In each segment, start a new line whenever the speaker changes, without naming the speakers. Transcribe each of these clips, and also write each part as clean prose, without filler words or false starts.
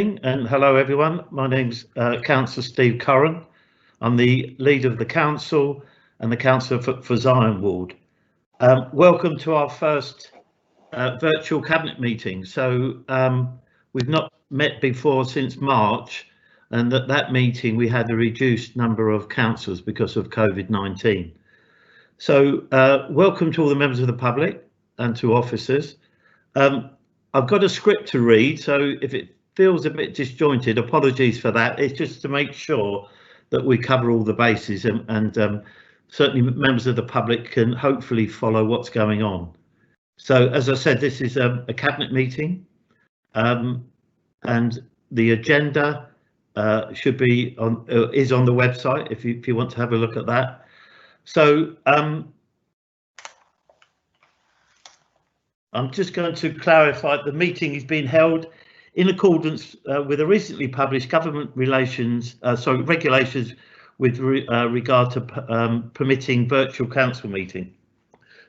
And hello everyone, my name's Councillor Steve Curran. I'm the leader of the Council and the Councillor for Zion Ward. Welcome to our first virtual Cabinet meeting. So we've not met before since March, and at that meeting we had a reduced number of councillors because of COVID-19. So welcome to all the members of the public and to officers. I've got a script to read, so if it feels a bit disjointed, apologies for that. It's just to make sure that we cover all the bases and certainly members of the public can hopefully follow what's going on. So as I said, this is a cabinet meeting and the agenda should be on is on the website if you want to have a look at that. So I'm just going to clarify the meeting is being held in accordance with a recently published government regulations with regard to permitting virtual council meeting.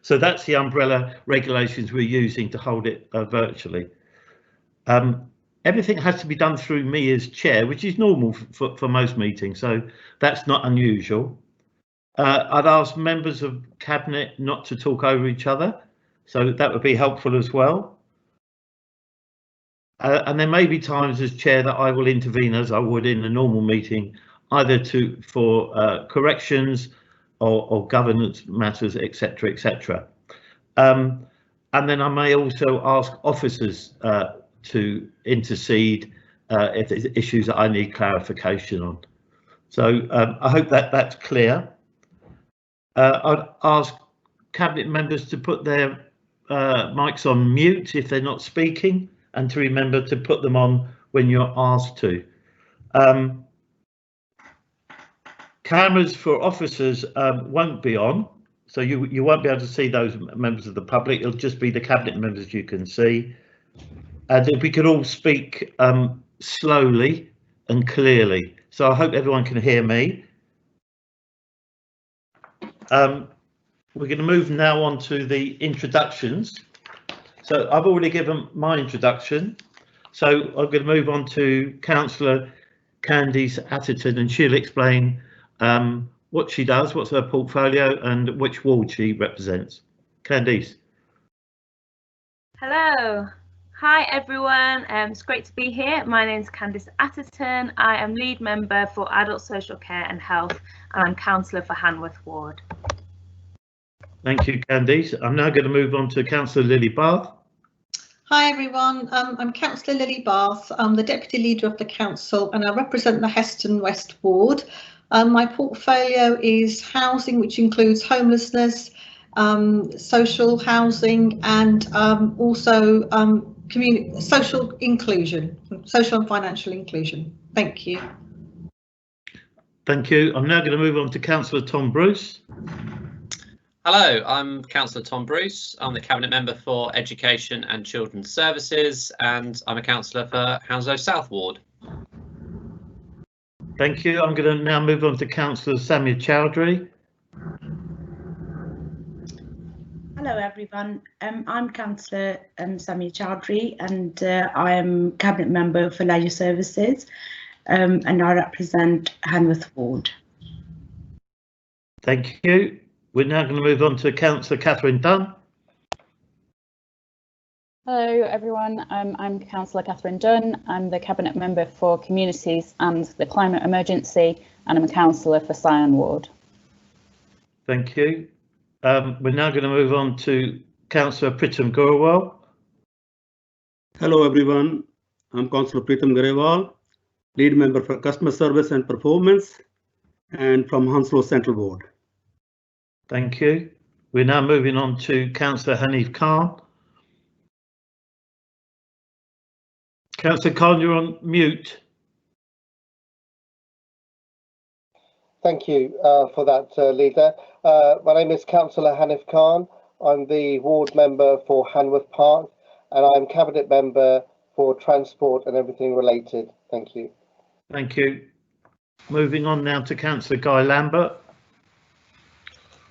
So that's the umbrella regulations we're using to hold it virtually. Everything has to be done through me as chair, which is normal for most meetings, so that's not unusual. I'd ask members of cabinet not to talk over each other, so that would be helpful as well. And there may be times as chair that I will intervene as I would in a normal meeting, either for corrections or governance matters, etc., etc. And then I may also ask officers to intercede if there's issues that I need clarification on. So I hope that that's clear. I'd ask cabinet members to put their mics on mute if they're not speaking, and to remember to put them on when you're asked to. Cameras for officers won't be on, so you won't be able to see those members of the public. It'll just be the cabinet members you can see. And if we could all speak slowly and clearly. So I hope everyone can hear me. We're going to move now on to the introductions. So I've already given my introduction. So I'm going to move on to Councillor Candice Atherton, and she'll explain what she does, what's her portfolio, and which ward she represents. Candice.
Hello. Hi everyone, it's great to be here. My name is Candice Atherton. I am lead member for Adult Social Care and Health, and I'm councillor for Hanworth Ward.
Thank you, Candice. I'm now going to move on to Councillor Lily Bath.
Hi everyone, I'm Councillor Lily Bath. I'm the Deputy Leader of the Council and I represent the Heston West Ward. My portfolio is housing, which includes homelessness, social housing, and also social inclusion, social and financial inclusion. Thank you.
Thank you. I'm now going to move on to Councillor Tom Bruce.
Hello, I'm Councillor Tom Bruce. I'm the Cabinet Member for Education and Children's Services, and I'm a councillor for Hounslow South Ward.
Thank you. I'm going to now move on to Councillor Samia Chowdhury.
Hello everyone, I'm Councillor Samia Chowdhury, and I am Cabinet Member for Leisure Services, and I represent Hanworth Ward.
Thank you. We're now going to move on to Councillor Katherine Dunn.
Hello everyone, I'm Councillor Katherine Dunn. I'm the Cabinet Member for Communities and the Climate Emergency, and I'm a councillor for Zion Ward.
Thank you. We're now going to move on to Councillor Pritam Gurwal.
Hello everyone, I'm Councillor Pritam Garewal, lead member for Customer Service and Performance, and from Hounslow Central Ward.
Thank you. We're now moving on to Councillor Hanif Khan. Councillor Khan, you're on mute.
Thank you for that, Leader. My name is Councillor Hanif Khan. I'm the ward member for Hanworth Park, and I'm Cabinet Member for Transport and everything related. Thank you.
Thank you. Moving on now to Councillor Guy Lambert.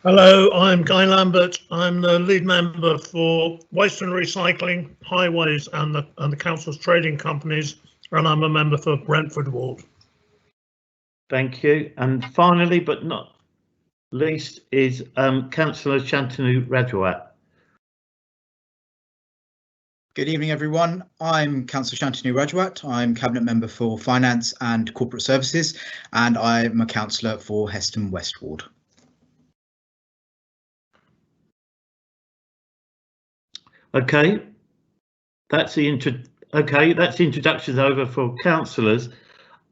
Hello, I'm Guy Lambert. I'm the lead member for Waste and Recycling, Highways and the Council's trading companies, and I'm a member for Brentford Ward.
Thank you. And finally, but not least, is Councillor Shantanu Rajawat.
Good evening, everyone. I'm Councillor Shantanu Rajawat. I'm Cabinet Member for Finance and Corporate Services, and I'm a councillor for Heston West Ward.
Okay, that's the introductions over for councillors.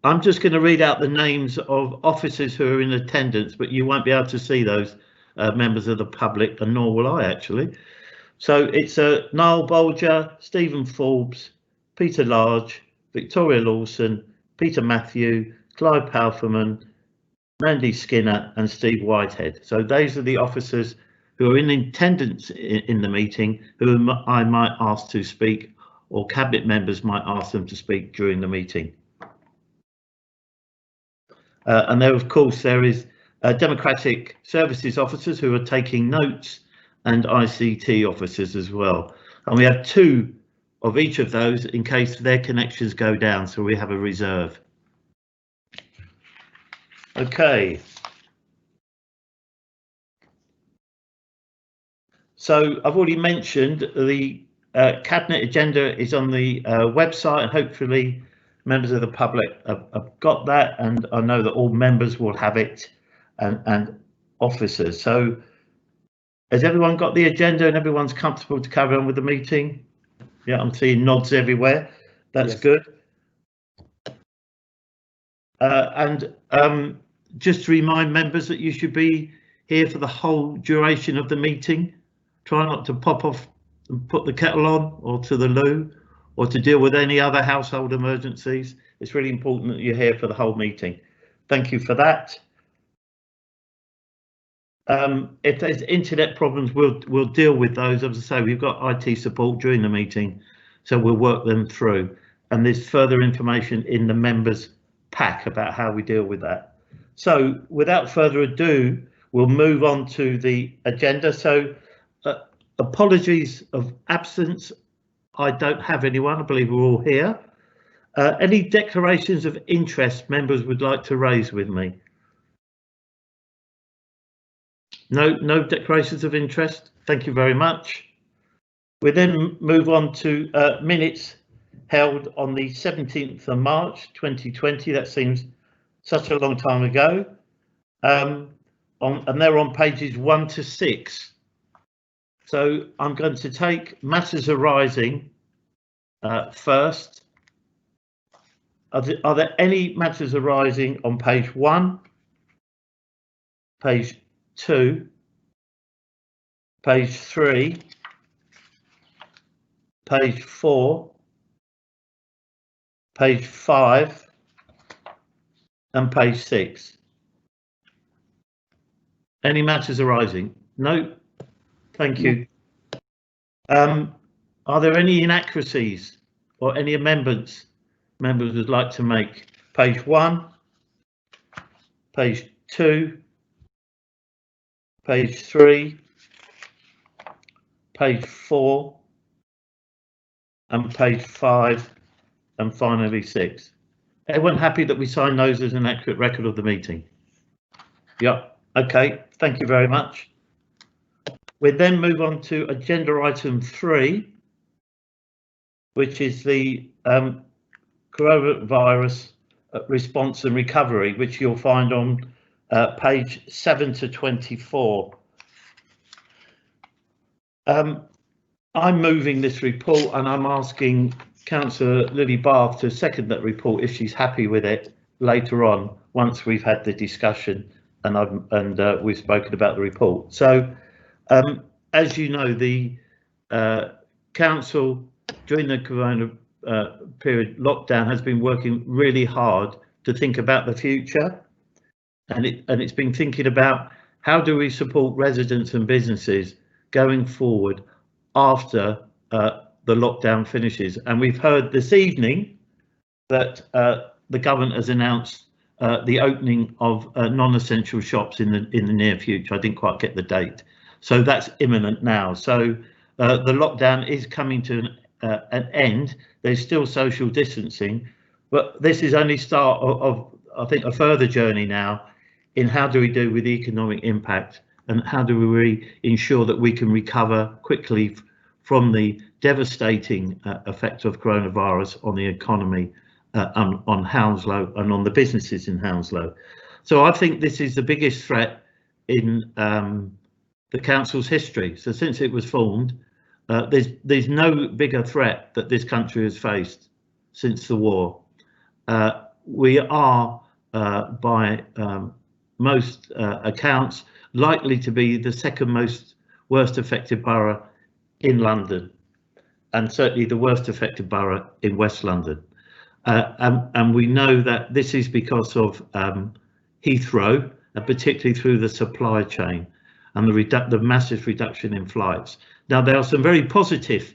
I'm just going to read out the names of officers who are in attendance, but you won't be able to see those members of the public, and nor will I actually. So it's Niall Bolger, Stephen Forbes, Peter Large, Victoria Lawson, Peter Matthew, Clive Palferman, Randy Skinner and Steve Whitehead. So those are the officers who are in attendance in the meeting, who I might ask to speak, or cabinet members might ask them to speak during the meeting. And there, of course, there is Democratic Services officers who are taking notes, and ICT officers as well. And we have 2 of each of those in case their connections go down, so we have a reserve. Okay. So I've already mentioned the cabinet agenda is on the website, and hopefully members of the public have got that, and I know that all members will have it, and officers. So has everyone got the agenda and everyone's comfortable to carry on with the meeting? Yeah, I'm seeing nods everywhere. That's yes. Good. Just to remind members that you should be here for the whole duration of the meeting. Try not to pop off and put the kettle on, or to the loo, or to deal with any other household emergencies. It's really important that you're here for the whole meeting. Thank you for that. If there's internet problems, we'll deal with those. As I say, we've got IT support during the meeting, so we'll work them through. And there's further information in the members' pack about how we deal with that. So without further ado, we'll move on to the agenda. So apologies of absence. I don't have anyone. I believe we're all here. Any declarations of interest members would like to raise with me? No declarations of interest. Thank you very much. We then move on to minutes held on the 17th of March 2020. That seems such a long time ago. And they're on pages 1 to 6. So I'm going to take matters arising first. Are there any matters arising on page 1, page 2, page 3, page 4, page 5, and page 6? Any matters arising? No. Thank you. Are there any inaccuracies or any amendments members would like to make? Page 1, page 2, page 3, page 4, and page 5, and finally 6. Everyone happy that we sign those as an accurate record of the meeting? Yep. Okay. Thank you very much. We then move on to agenda item 3, which is the coronavirus response and recovery, which you'll find on page 7 to 24. I'm moving this report, and I'm asking Councillor Lily Bath to second that report if she's happy with it later on, once we've had the discussion and we've spoken about the report. So as you know, the council during the corona period lockdown has been working really hard to think about the future, and it's been thinking about how do we support residents and businesses going forward after the lockdown finishes. And we've heard this evening that the government has announced the opening of non-essential shops in the near future. I didn't quite get the date, so that's imminent now. So the lockdown is coming to an end. There's still social distancing, But this is only start of I think a further journey now in how do we do with the economic impact and how do we ensure that we can recover quickly from the devastating effect of coronavirus on the economy, on Hounslow and on the businesses in Hounslow. So I think this is the biggest threat in the council's history. So since it was formed, there's no bigger threat that this country has faced since the war. We are, by most accounts, likely to be the second worst affected borough in London, and certainly the worst affected borough in West London. And we know that this is because of Heathrow, and particularly through the supply chain and the massive reduction in flights. Now, there are some very positive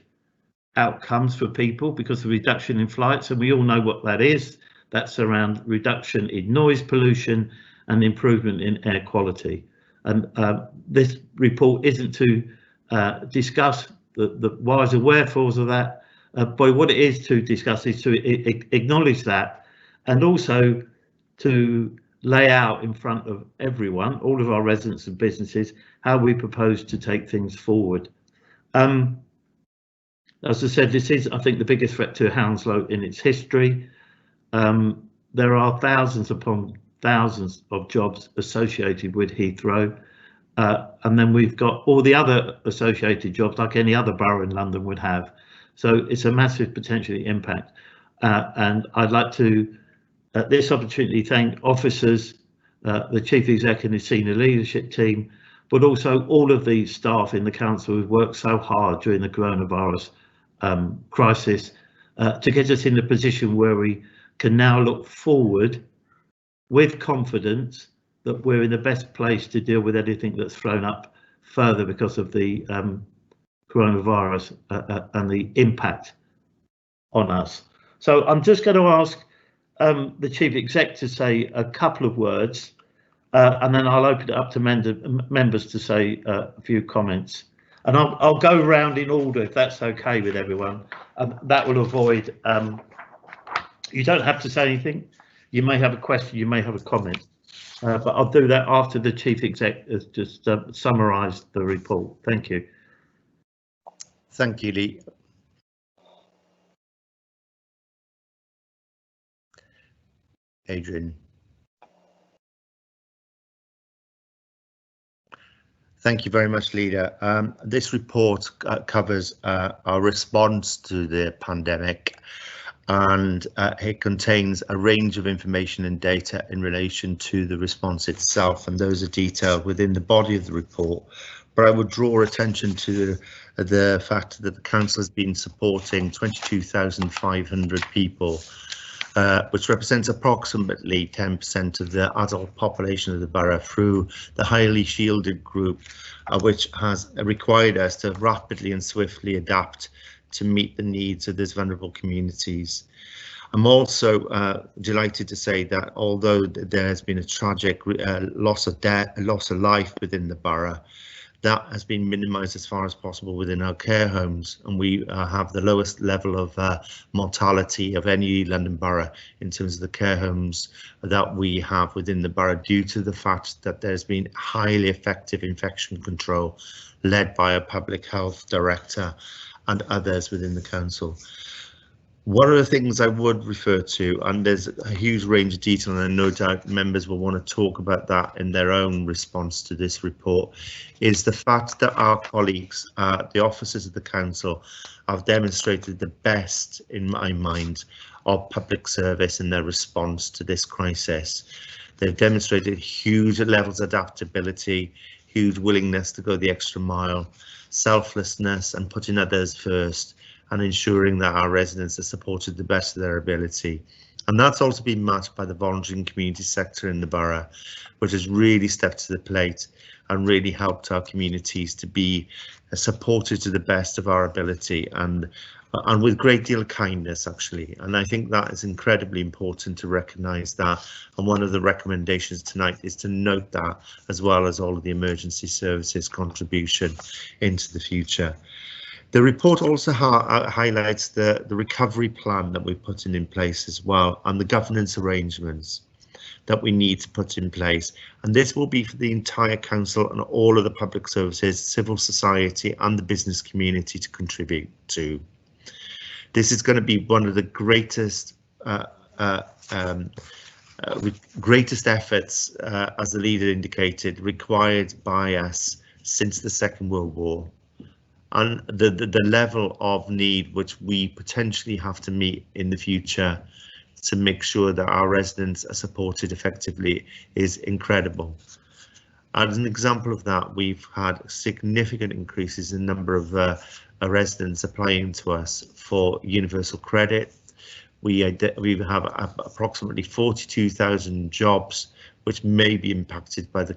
outcomes for people because of the reduction in flights, and we all know what that is. That's around reduction in noise pollution and improvement in air quality. And this report isn't to discuss the whys and wherefores of that, but what it is to discuss is to acknowledge that, and also to lay out in front of everyone, all of our residents and businesses, how we propose to take things forward. As I said, this is, I think, the biggest threat to Hounslow in its history. There are thousands upon thousands of jobs associated with Heathrow. And then we've got all the other associated jobs like any other borough in London would have. So it's a massive potential impact. And I'd like to, at this opportunity, thank officers, the Chief Exec and his senior leadership team, but also all of the staff in the council who've worked so hard during the coronavirus crisis to get us in a position where we can now look forward with confidence that we're in the best place to deal with anything that's thrown up further because of the coronavirus and the impact on us. So I'm just going to ask the Chief Exec to say a couple of words, and then I'll open it up to members to say a few comments. And I'll go round in order if that's okay with everyone. That will avoid, you don't have to say anything. You may have a question, you may have a comment. But I'll do that after the Chief Exec has just summarised the report. Thank you.
Thank you, Lee. Adrian. Thank you very much, Leader. This report covers our response to the pandemic, and it contains a range of information and data in relation to the response itself, and those are detailed within the body of the report. But I would draw attention to the fact that the council has been supporting 22,500 people, which represents approximately 10% of the adult population of the borough through the highly shielded group, which has required us to rapidly and swiftly adapt to meet the needs of these vulnerable communities. I'm also delighted to say that although there has been a tragic loss of life within the borough, that has been minimised as far as possible within our care homes, and we have the lowest level of mortality of any London borough in terms of the care homes that we have within the borough, due to the fact that there's been highly effective infection control led by a public health director and others within the council. One of the things I would refer to, and there's a huge range of detail, and no doubt members will want to talk about that in their own response to this report, is the fact that our colleagues, the officers of the council, have demonstrated the best, in my mind, of public service in their response to this crisis. They've demonstrated huge levels of adaptability, huge willingness to go the extra mile, selflessness and putting others first, and ensuring that our residents are supported to the best of their ability. And that's also been matched by the voluntary and community sector in the borough, which has really stepped to the plate and really helped our communities to be supported to the best of our ability, and with a great deal of kindness, actually. And I think that is incredibly important to recognise that, and one of the recommendations tonight is to note that, as well as all of the emergency services contribution into the future. The report also highlights the recovery plan that we're putting in place as well, and the governance arrangements that we need to put in place. And this will be for the entire council and all of the public services, civil society and the business community to contribute to. This is going to be one of the greatest efforts, as the leader indicated, required by us since the Second World War. And the level of need which we potentially have to meet in the future to make sure that our residents are supported effectively is incredible. As an example of that, we've had significant increases in the number of residents applying to us for universal credit. We have approximately 42,000 jobs which may be impacted by the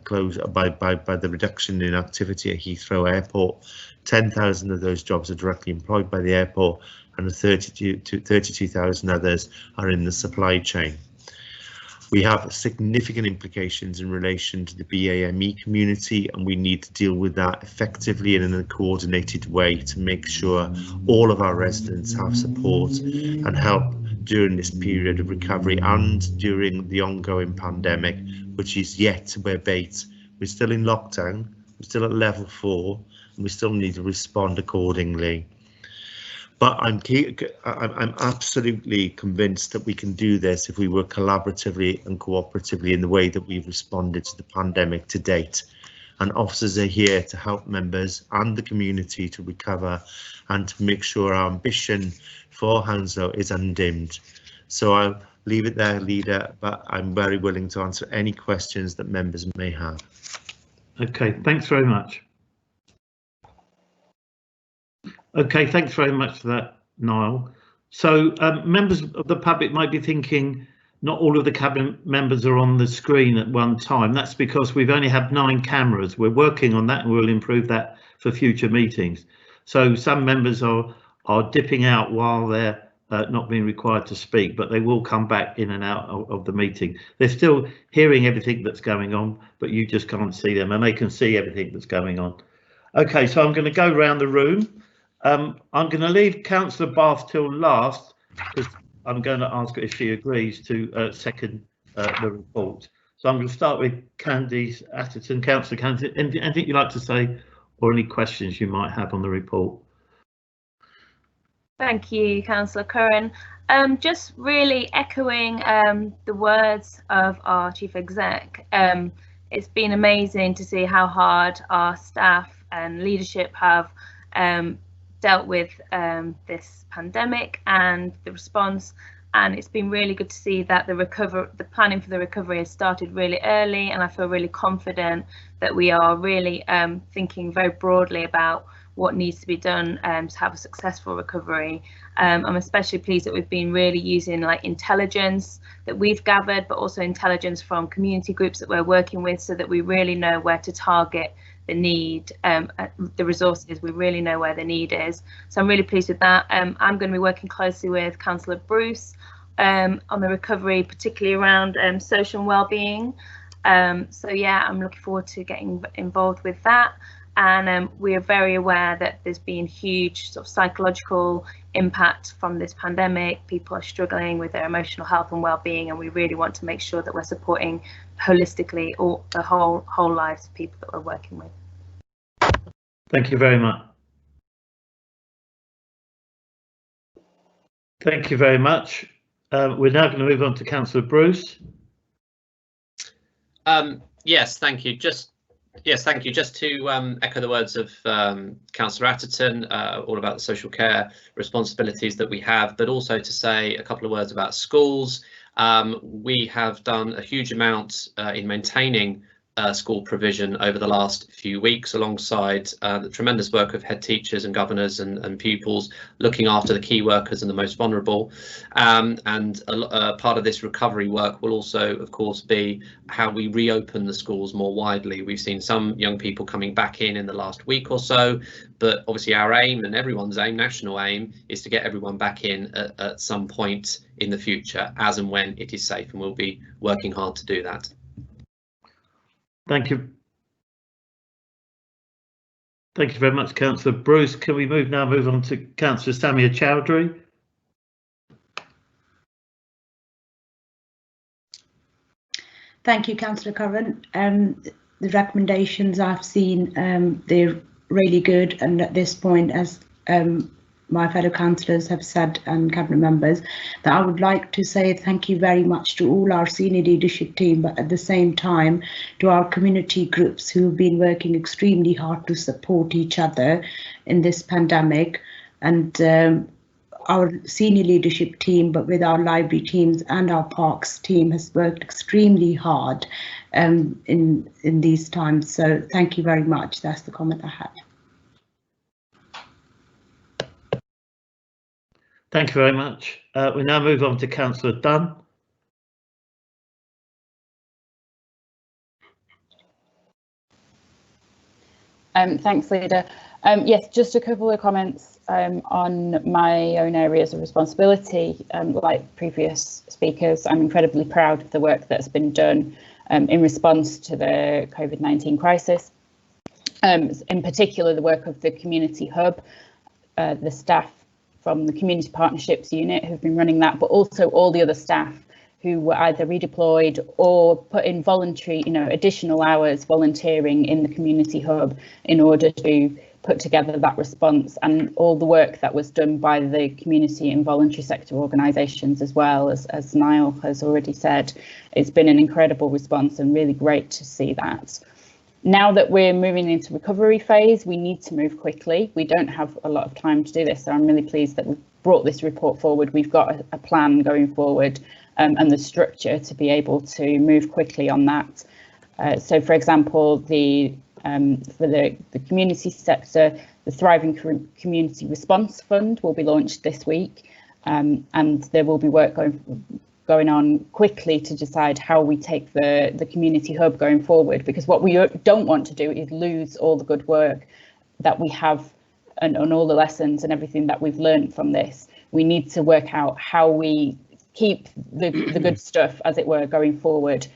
by the reduction in activity at Heathrow Airport. 10,000 of those jobs are directly employed by the airport, and 32,000 others are in the supply chain. We have significant implications in relation to the BAME community, and we need to deal with that effectively and in a coordinated way to make sure all of our residents have support and help during this period of recovery and during the ongoing pandemic, which is yet to abate. We're still in lockdown, we're still at level 4, and we still need to respond accordingly. But I'm absolutely convinced that we can do this if we work collaboratively and cooperatively in the way that we've responded to the pandemic to date. And officers are here to help members and the community to recover and to make sure our ambition for Hounslow is undimmed. So I'll leave it there, Leader, but I'm very willing to answer any questions that members may have.
Okay, thanks very much. Okay, thanks very much for that, Niall. So members of the public might be thinking not all of the cabinet members are on the screen at one time. That's because we've only had 9 cameras. We're working on that and we'll improve that for future meetings. So some members are dipping out while they're not being required to speak, but they will come back in and out of the meeting. They're still hearing everything that's going on, but you just can't see them, and they can see everything that's going on. Okay, so I'm going to go around the room. I'm going to leave Councillor Bath till last because I'm going to ask her if she agrees to second the report. So I'm going to start with Candice Atherton. Councillor Candice, anything you'd like to say or any questions you might have on the report?
Thank you, Councillor Curran. Just really echoing the words of our Chief Exec. It's been amazing to see how hard our staff and leadership have dealt with this pandemic and the response, and it's been really good to see that the planning for the recovery has started really early, and I feel really confident that we are really thinking very broadly about what needs to be done to have a successful recovery. I'm especially pleased that we've been really using like intelligence that we've gathered, but also intelligence from community groups that we're working with, so that we really know where to target the need, the resources. We really know where the need is. So I'm really pleased with that. I'm going to be working closely with Councillor Bruce on the recovery, particularly around social and wellbeing. So yeah, I'm looking forward to getting involved with that. And we are very aware that there's been huge sort of psychological impact from this pandemic. People are struggling with their emotional health and well-being, and we really want to make sure that we're supporting holistically all the whole lives of people that we're working with.
Thank you very much. Thank you very much. We're now going to move on to Councillor Bruce.
Yes, thank you. Just to echo the words of Councillor Atherton, all about the social care responsibilities that we have, but also to say a couple of words about schools. We have done a huge amount in maintaining school provision over the last few weeks, alongside the tremendous work of head teachers and governors and pupils looking after the key workers and the most vulnerable. And part of this recovery work will also, of course, be how we reopen the schools more widely. We've seen some young people coming back in the last week or so, but obviously our aim, and everyone's aim, national aim, is to get everyone back in at some point in the future, as and when it is safe, and we'll be working hard to do that.
Thank you. Thank you very much, Councillor Bruce. Can we move on to Councillor Samia Chowdhury?
Thank you, Councillor Curran. The recommendations I've seen, they're really good, and at this point, as my fellow councillors have said and cabinet members, that I would like to say thank you very much to all our senior leadership team, but at the same time to our community groups who have been working extremely hard to support each other in this pandemic, and our senior leadership team, but with our library teams and our parks team, has worked extremely hard in these times. So thank you very much. That's the comment I have.
Thank you very much. We now move on to Councillor Dunn.
Thanks, Leader. Yes, just a couple of comments on my own areas of responsibility. Like previous speakers, I'm incredibly proud of the work that's been done in response to the COVID-19 crisis. In particular, the work of the Community Hub, the staff from the Community Partnerships Unit who've been running that, but also all the other staff who were either redeployed or put in voluntary, additional hours volunteering in the Community Hub in order to put together that response, and all the work that was done by the community and voluntary sector organisations as well, as Niall has already said. It's been an incredible response and really great to see that. Now that we're moving into recovery phase, we need to move quickly. We don't have a lot of time to do this, so I'm really pleased that we've brought this report forward. We've got a plan going forward and the structure to be able to move quickly on that. So, for example, for the community sector, the Thriving Community Response Fund will be launched this week, and there will be work going on quickly to decide how we take the Community Hub going forward, because what we don't want to do is lose all the good work that we have and all the lessons and everything that we've learned from this. We need to work out how we keep the good stuff, as it were, going forward.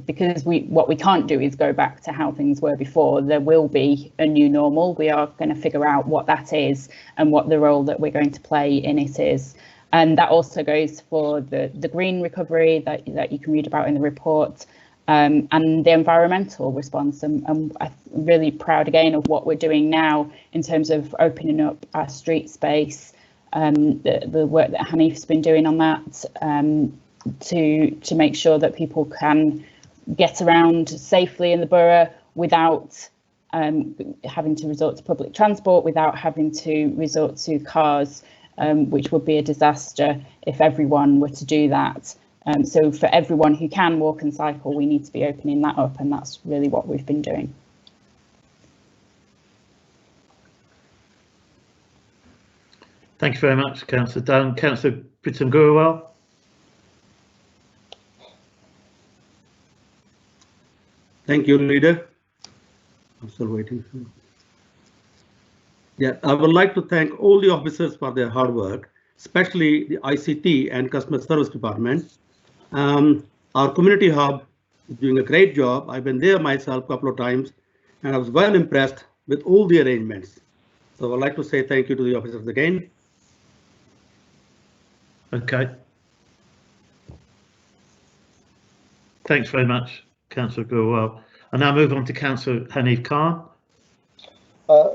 Because what we can't do is go back to how things were before. There will be a new normal. We are going to figure out what that is and what the role that we're going to play in it is. And that also goes for the green recovery that you can read about in the report, and the environmental response. And I'm really proud again of what we're doing now in terms of opening up our street space, the work that Hanif's been doing on that, to make sure that people can get around safely in the borough without having to resort to public transport, without having to resort to cars, which would be a disaster if everyone were to do that. So for everyone who can walk and cycle, we need to be opening that up, and that's really what we've been doing.
Thank you very much, Councillor Dunn. Councillor Pritam.
Thank you, Leader. I'm still waiting. Yeah, I would like to thank all the officers for their hard work, especially the ICT and Customer Service Department. Our Community Hub is doing a great job. I've been there myself a couple of times, and I was well impressed with all the arrangements. So I'd like to say thank you to the officers again.
Okay. Thanks very much, Councillor Gurwal. I now move on to Councillor Hanif Khan.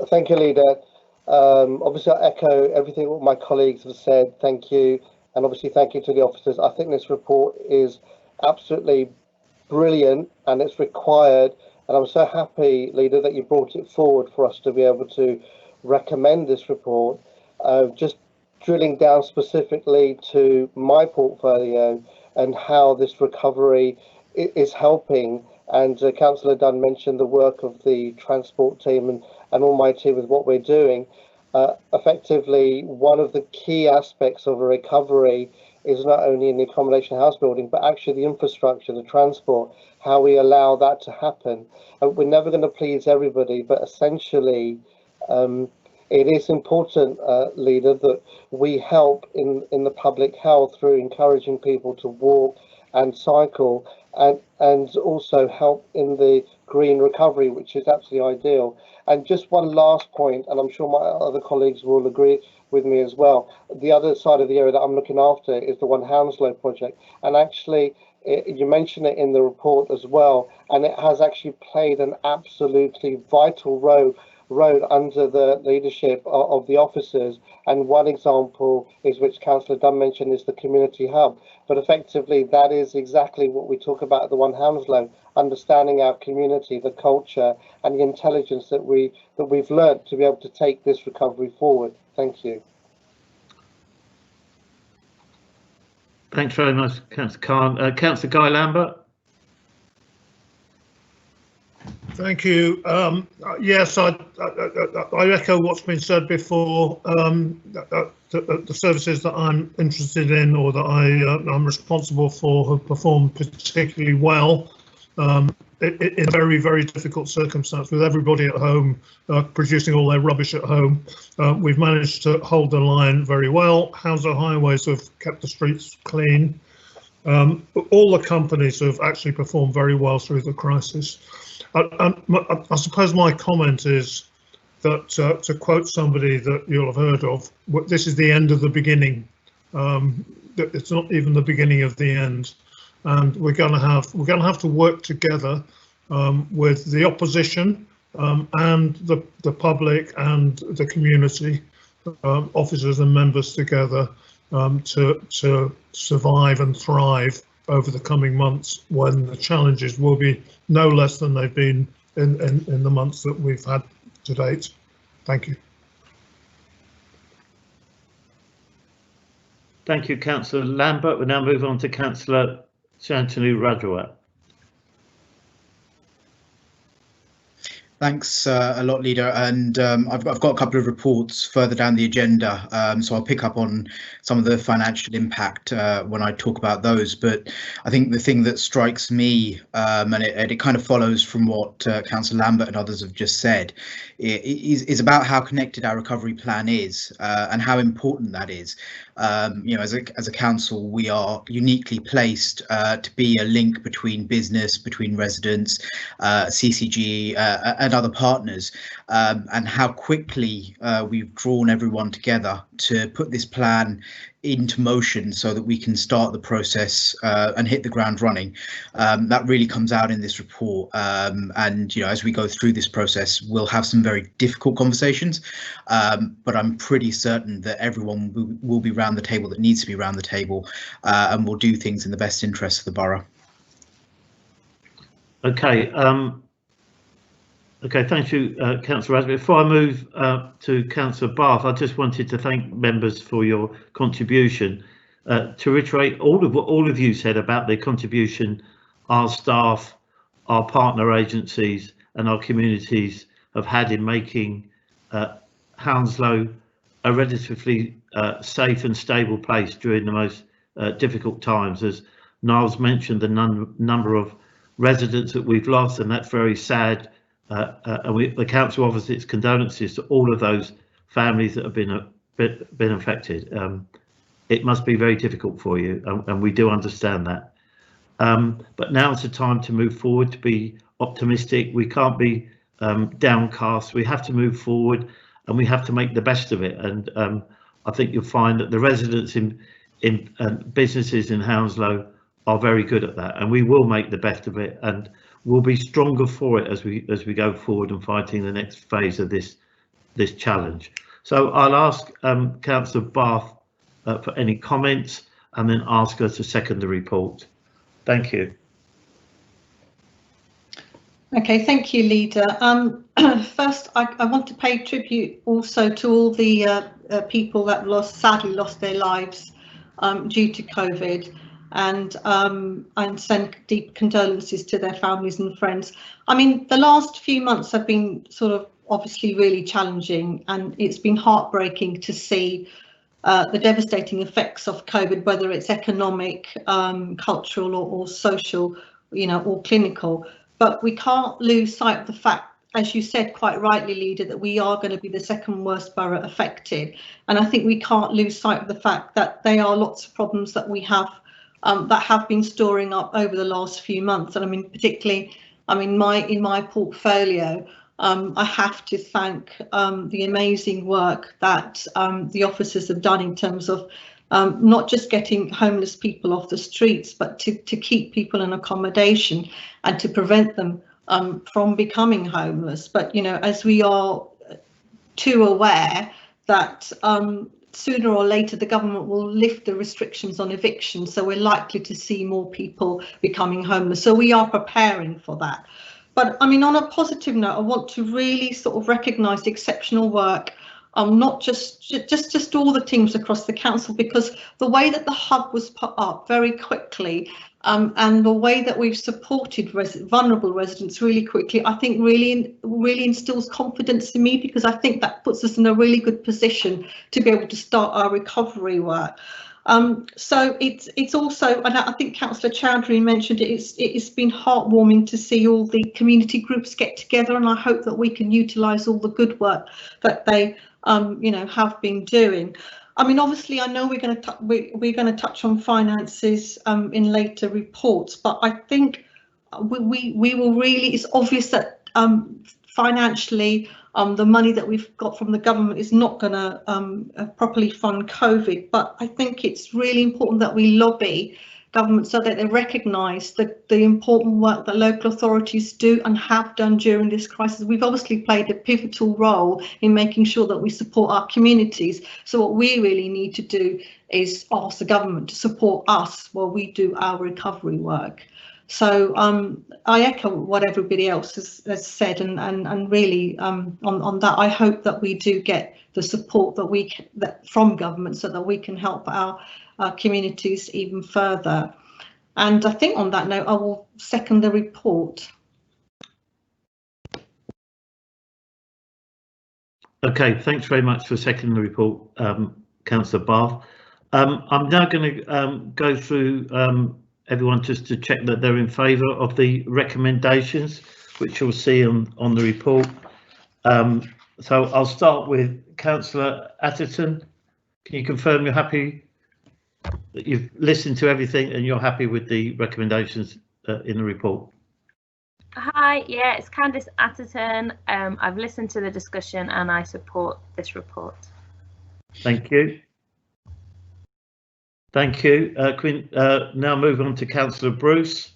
Thank you, Leader. Obviously, I echo everything what my colleagues have said. Thank you. And obviously, thank you to the officers. I think this report is absolutely brilliant and it's required. And I'm so happy, Leader, that you brought it forward for us to be able to recommend this report. Just drilling down specifically to my portfolio and how this recovery is helping. And Councillor Dunn mentioned the work of the transport team and all my team with what we're doing. Effectively, one of the key aspects of a recovery is not only in the accommodation house building, but actually the infrastructure, the transport, how we allow that to happen. And we're never going to please everybody, but essentially, it is important, Leader, that we help in the public health through encouraging people to walk and cycle. and also help in the green recovery, which is absolutely ideal. And just one last point, and I'm sure my other colleagues will agree with me as well. The other side of the area that I'm looking after is the One Hounslow project, and actually you mention it in the report as well, and it has actually played an absolutely vital role under the leadership of the officers. And one example is, which Councillor Dunn mentioned, is the community hub. But effectively, that is exactly what we talk about at the One Hounslow, understanding our community, the culture, and the intelligence that we've learned to be able to take this recovery forward. Thank you.
Thanks very much, Councillor Khan. Councillor Guy Lambert.
Thank you. Yes, I echo what's been said before. The services that I'm interested in, or that I'm responsible for, have performed particularly well in a very, very difficult circumstance, with everybody at home producing all their rubbish at home. We've managed to hold the line very well. Hounslow Highways have kept the streets clean. All the companies have actually performed very well through the crisis. I suppose my comment is that, to quote somebody that you'll have heard of, this is the end of the beginning. It's not even the beginning of the end, and we're going to have to work together with the opposition and the public and the community, officers and members together, to survive and thrive over the coming months, when the challenges will be no less than they've been in the months that we've had to date. Thank you.
Thank you, Councillor Lambert. We'll now move on to Councillor Shantanu Rajawat.
Thanks a lot, Leader, and I've got a couple of reports further down the agenda, so I'll pick up on some of the financial impact when I talk about those. But I think the thing that strikes me, and it kind of follows from what Councillor Lambert and others have just said, is about how connected our recovery plan is, and how important that is. You know, as a council, we are uniquely placed to be a link between business, between residents, CCG, and other partners, and how quickly we've drawn everyone together to put this plan into motion so that we can start the process and hit the ground running. That really comes out in this report, and you know, as we go through this process, we'll have some very difficult conversations, but I'm pretty certain that everyone will be round the table that needs to be round the table, and will do things in the best interest of the borough.
Okay. Okay, thank you, Councillor Raspberry. Before I move to Councillor Bath, I just wanted to thank members for your contribution. To reiterate all of you said about the contribution our staff, our partner agencies and our communities have had in making Hounslow a relatively safe and stable place during the most difficult times. As Niles mentioned, the number of residents that we've lost, and that's very sad. And the council offers its condolences to all of those families that have been affected. It must be very difficult for you, and we do understand that. But now's the time to move forward, to be optimistic. We can't be downcast. We have to move forward, and we have to make the best of it. And I think you'll find that the residents in businesses in Hounslow are very good at that, and we will make the best of it, and we'll be stronger for it as we go forward and fighting the next phase of this challenge. So I'll ask Councillor Bath for any comments, and then ask her to second the report. Thank you.
Okay, thank you, Leader. First, I want to pay tribute also to all the people that sadly lost their lives due to COVID. And send deep condolences to their families and friends. I mean, the last few months have been sort of obviously really challenging, and it's been heartbreaking to see the devastating effects of COVID, whether it's economic, cultural or social, you know, or clinical. But we can't lose sight of the fact, as you said quite rightly, Leader, that we are going to be the second worst borough affected. And I think we can't lose sight of the fact that there are lots of problems that we have that have been storing up over the last few months. And I mean, particularly, I mean, in my portfolio, I have to thank the amazing work that the officers have done in terms of not just getting homeless people off the streets, but to keep people in accommodation and to prevent them from becoming homeless. But, you know, as we are too aware that sooner or later the government will lift the restrictions on eviction, so we're likely to see more people becoming homeless. So we are preparing for that. But I mean, on a positive note, I want to really sort of recognise the exceptional work, not just all the teams across the council, because the way that the hub was put up very quickly, and the way that we've supported vulnerable residents really quickly, I think really instills confidence in me, because I think that puts us in a really good position to be able to start our recovery work. So it's also, and I think Councillor Chowdhury mentioned it, it's been heartwarming to see all the community groups get together, and I hope that we can utilise all the good work that they you know, have been doing. I mean, obviously, I know we're going to touch on finances in later reports, but I think we will really, it's obvious that financially the money that we've got from the government is not going to properly fund COVID, but I think it's really important that we lobby government so that they recognise the important work that local authorities do and have done during this crisis. We've obviously played a pivotal role in making sure that we support our communities. So what we really need to do is ask the government to support us while we do our recovery work. So I echo what everybody else has said, and really on that, I hope that we do get the support that from government so that we can help our communities even further. And I think on that note, I will second the report.
Okay, thanks very much for seconding the report, Councillor Bath. I'm now going to go through everyone just to check that they're in favour of the recommendations, which you'll see on the report. So I'll start with Councillor Atherton. Can you confirm you're happy that you've listened to everything and you're happy with the recommendations in the report?
Hi, yeah, it's Candice Atherton. I've listened to the discussion and I support this report.
Thank you. Thank you. Now move on to Councillor Bruce.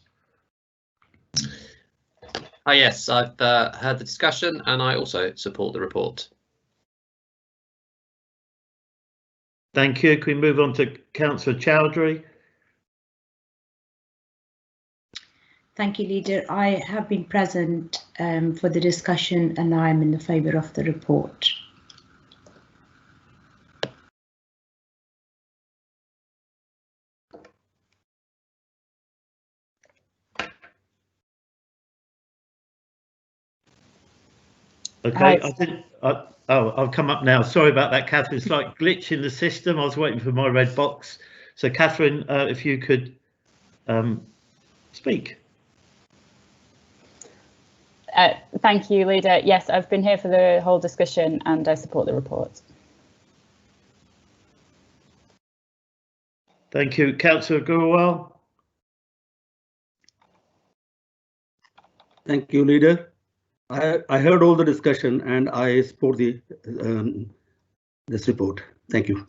Yes, I've heard the discussion and I also support the report.
Thank you. Can we move on to Councillor Chowdhury?
Thank you, Leader. I have been present for the discussion and I am in the favour of the report.
Okay, I'll come up now. Sorry about that, Katherine. It's like glitch in the system. I was waiting for my red box. So, Katherine, if you could speak.
Thank you, Leader. Yes, I've been here for the whole discussion and I support the report.
Thank you. Councillor Gurwal.
Thank you, Leader. I heard all the discussion and I support the this report. Thank you.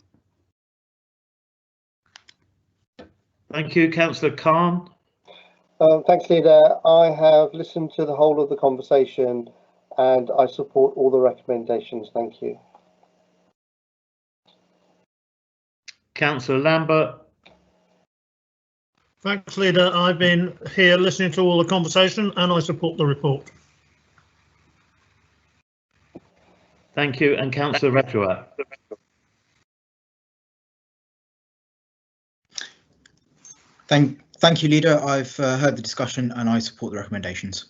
Thank you, Councillor Khan.
Thanks, Leader. I have listened to the whole of the conversation and I support all the recommendations. Thank you.
Councillor Lambert.
Thanks, Leader. I've been here listening to all the conversation and I support the report.
Thank you. And Councillor Redrow.
Thank you, Leader. I've heard the discussion and I support the recommendations.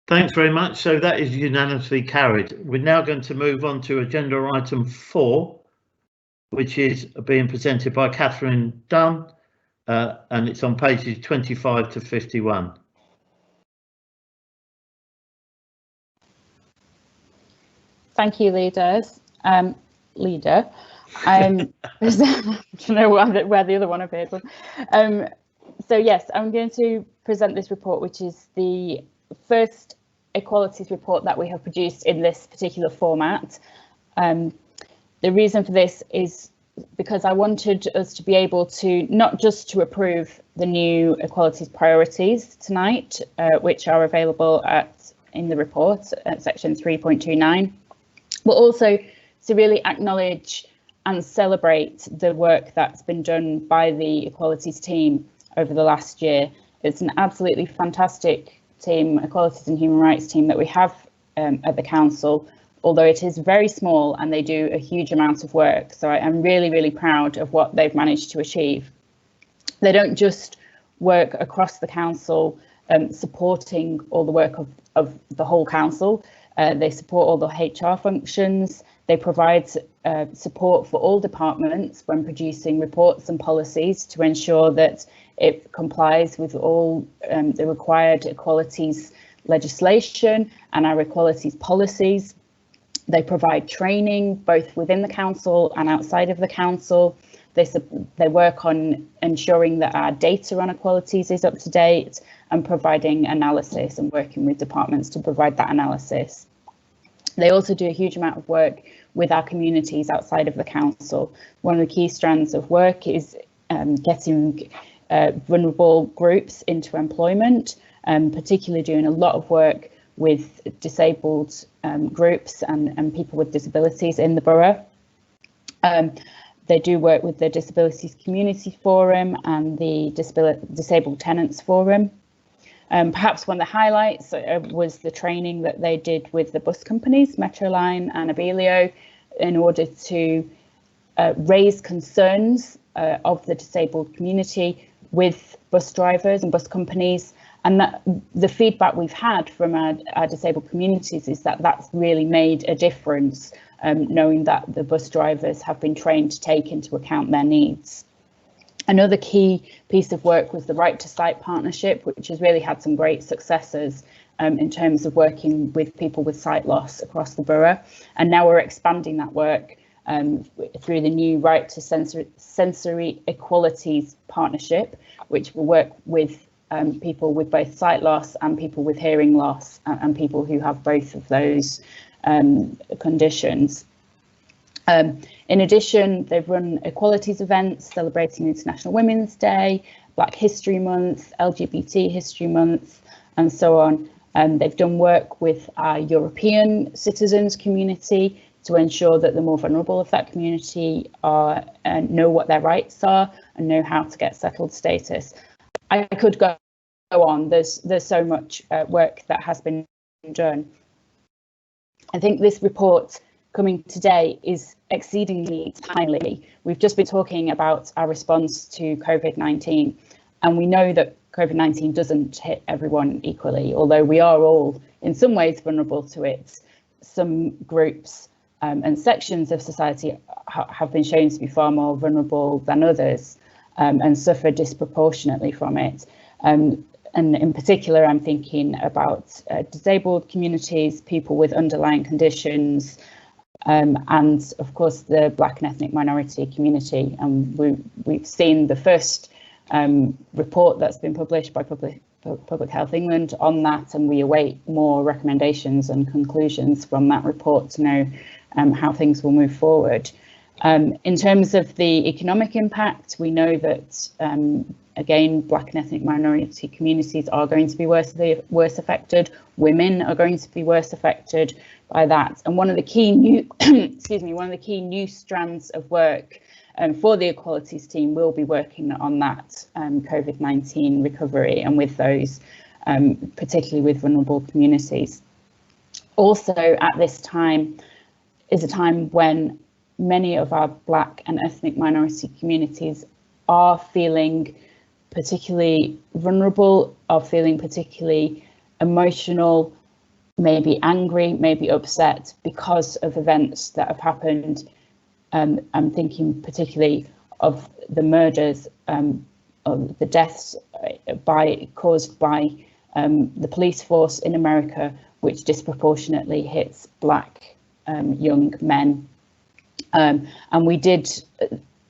Thanks very much. So that is unanimously carried. We're now going to move on to agenda item 4, which is being presented by Katherine Dunn, and it's on pages 25 to 51.
Thank you, Leader. I don't know where the other one appeared from. So yes, I'm going to present this report, which is the first equalities report that we have produced in this particular format. The reason for this is because I wanted us to be able to not just to approve the new equalities priorities tonight, which are available in the report at section 3.29, but also to really acknowledge and celebrate the work that's been done by the equalities team over the last year. It's an absolutely fantastic team, equalities and human rights team that we have at the council, although it is very small and they do a huge amount of work. So I am really, really proud of what they've managed to achieve. They don't just work across the council supporting all the work of the whole council. They support all the HR functions. They provide support for all departments when producing reports and policies to ensure that it complies with all the required equalities legislation and our equalities policies. They provide training both within the council and outside of the council. They work on ensuring that our data on equalities is up to date and providing analysis and working with departments to provide that analysis. They also do a huge amount of work with our communities outside of the council. One of the key strands of work is getting vulnerable groups into employment, particularly doing a lot of work with disabled groups and people with disabilities in the borough. They do work with the Disabilities Community Forum and the Disabled Tenants Forum. Perhaps one of the highlights was the training that they did with the bus companies, Metroline and Abellio, in order to raise concerns of the disabled community with bus drivers and bus companies. And that the feedback we've had from our disabled communities is that that's really made a difference, knowing that the bus drivers have been trained to take into account their needs. Another key piece of work was the Right to Sight partnership, which has really had some great successes in terms of working with people with sight loss across the borough. And now we're expanding that work through the new Right to Sensory Equalities partnership, which will work with people with both sight loss and people with hearing loss and people who have both of those conditions. In addition, they've run equalities events celebrating International Women's Day, Black History Month, LGBT History Month, and so on. They've done work with our European citizens community to ensure that the more vulnerable of that community know what their rights are and know how to get settled status. I could go on. There's so much work that has been done. I think this report coming today is exceedingly timely. We've just been talking about our response to COVID-19, and we know that COVID-19 doesn't hit everyone equally, although we are all in some ways vulnerable to it. Some groups and sections of society have been shown to be far more vulnerable than others and suffer disproportionately from it. And in particular, I'm thinking about disabled communities, people with underlying conditions, and of course the Black and ethnic minority community. And we've seen the first report that's been published by Public Health England on that, and we await more recommendations and conclusions from that report to know how things will move forward. In terms of the economic impact, we know that again, Black and ethnic minority communities are going to be worse affected. Women are going to be worse affected by that. And one of the key new, one of the key new strands of work for the equalities team will be working on that COVID-19 recovery and with those, particularly with vulnerable communities. Also, at this time is a time when many of our Black and ethnic minority communities are feeling particularly vulnerable, are feeling particularly emotional, maybe angry, maybe upset because of events that have happened. I'm thinking particularly of the murders, of the deaths caused by the police force in America, which disproportionately hits Black young men. And we did,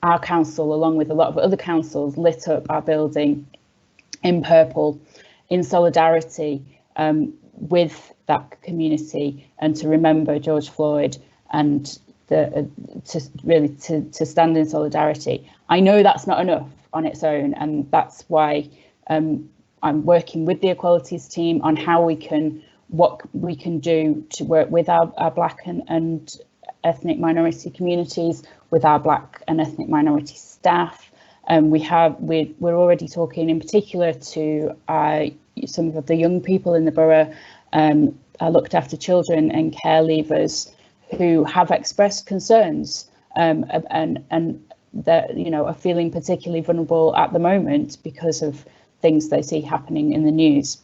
our council, along with a lot of other councils, lit up our building in purple in solidarity with that community, and to remember George Floyd, and to stand in solidarity. I know that's not enough on its own, and that's why I'm working with the Equalities team on what we can do to work with our Black and ethnic minority communities, with our Black and ethnic minority staff. We're already talking in particular to some of the young people in the borough, looked after children and care leavers who have expressed concerns and that, you know, are feeling particularly vulnerable at the moment because of things they see happening in the news.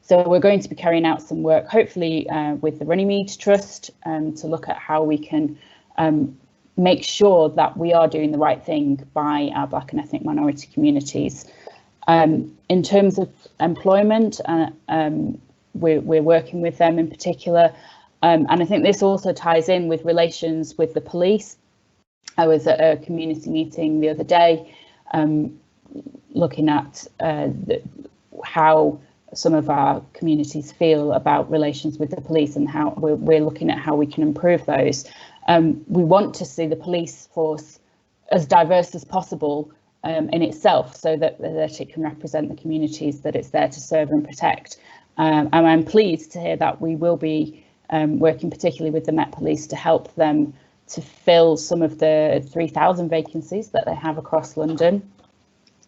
So we're going to be carrying out some work, hopefully with the Runnymede Trust, to look at how we can make sure that we are doing the right thing by our Black and ethnic minority communities. In terms of employment, we're working with them in particular, and I think this also ties in with relations with the police. I was at a community meeting the other day, looking at how some of our communities feel about relations with the police, and how we're looking at how we can improve those. We want to see the police force as diverse as possible in itself, so that it can represent the communities that it's there to serve and protect. And I'm pleased to hear that we will be working particularly with the Met Police to help them to fill some of the 3,000 vacancies that they have across London.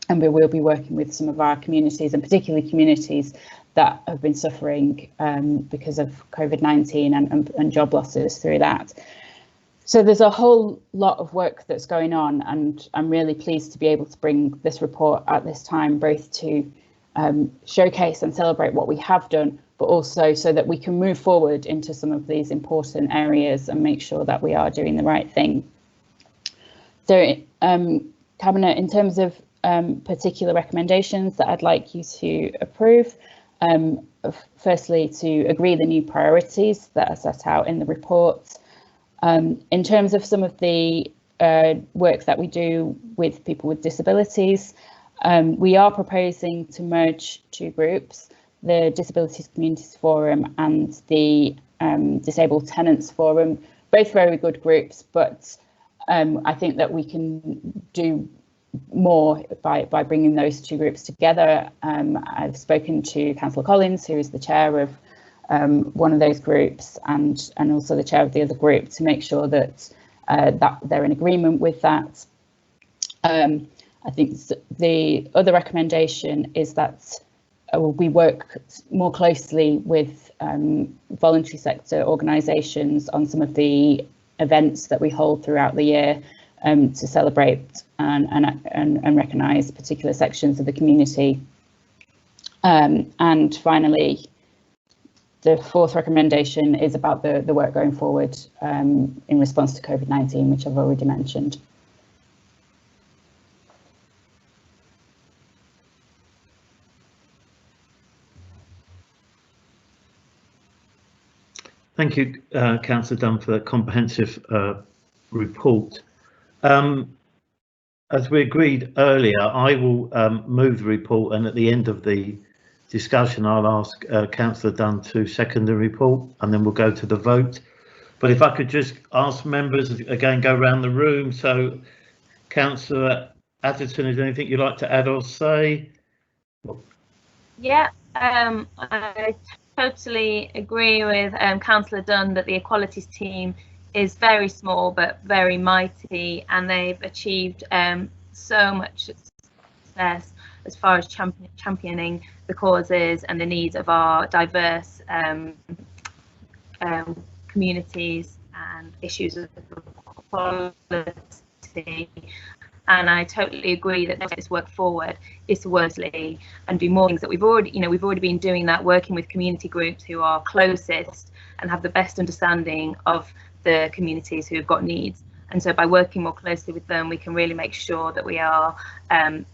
And we will be working with some of our communities, and particularly communities that have been suffering because of COVID-19 and job losses through that. So there's a whole lot of work that's going on, and I'm really pleased to be able to bring this report at this time, both to showcase and celebrate what we have done, but also so that we can move forward into some of these important areas and make sure that we are doing the right thing. So Cabinet, in terms of particular recommendations that I'd like you to approve, firstly, to agree the new priorities that are set out in the report. In terms of some of the work that we do with people with disabilities, we are proposing to merge two groups, the Disabilities Communities Forum and the Disabled Tenants Forum, both very good groups, but I think that we can do more by bringing those two groups together. I've spoken to Councillor Collins, who is the chair of one of those groups, and also the chair of the other group, to make sure that that they're in agreement with that. I think the other recommendation is that we work more closely with voluntary sector organisations on some of the events that we hold throughout the year, to celebrate and recognise particular sections of the community. And finally, the fourth recommendation is about the work going forward in response to COVID-19, which I've already mentioned.
Thank you, Councillor Dunn, for that comprehensive report. As we agreed earlier, I will move the report, and at the end of the discussion I'll ask Councillor Dunn to second the report, and then we'll go to the vote. But if I could just ask members, again, go around the room. So Councillor Atherton, is there anything you'd like to add or say?
Yeah, I totally agree with Councillor Dunn that the Equalities team is very small but very mighty, and they've achieved so much success as far as championing the causes and the needs of our diverse communities and issues of equality. And I totally agree that this work forward is to Worsley and do more things that we've already been doing, that working with community groups who are closest and have the best understanding of the communities who have got needs. And so by working more closely with them, we can really make sure that we are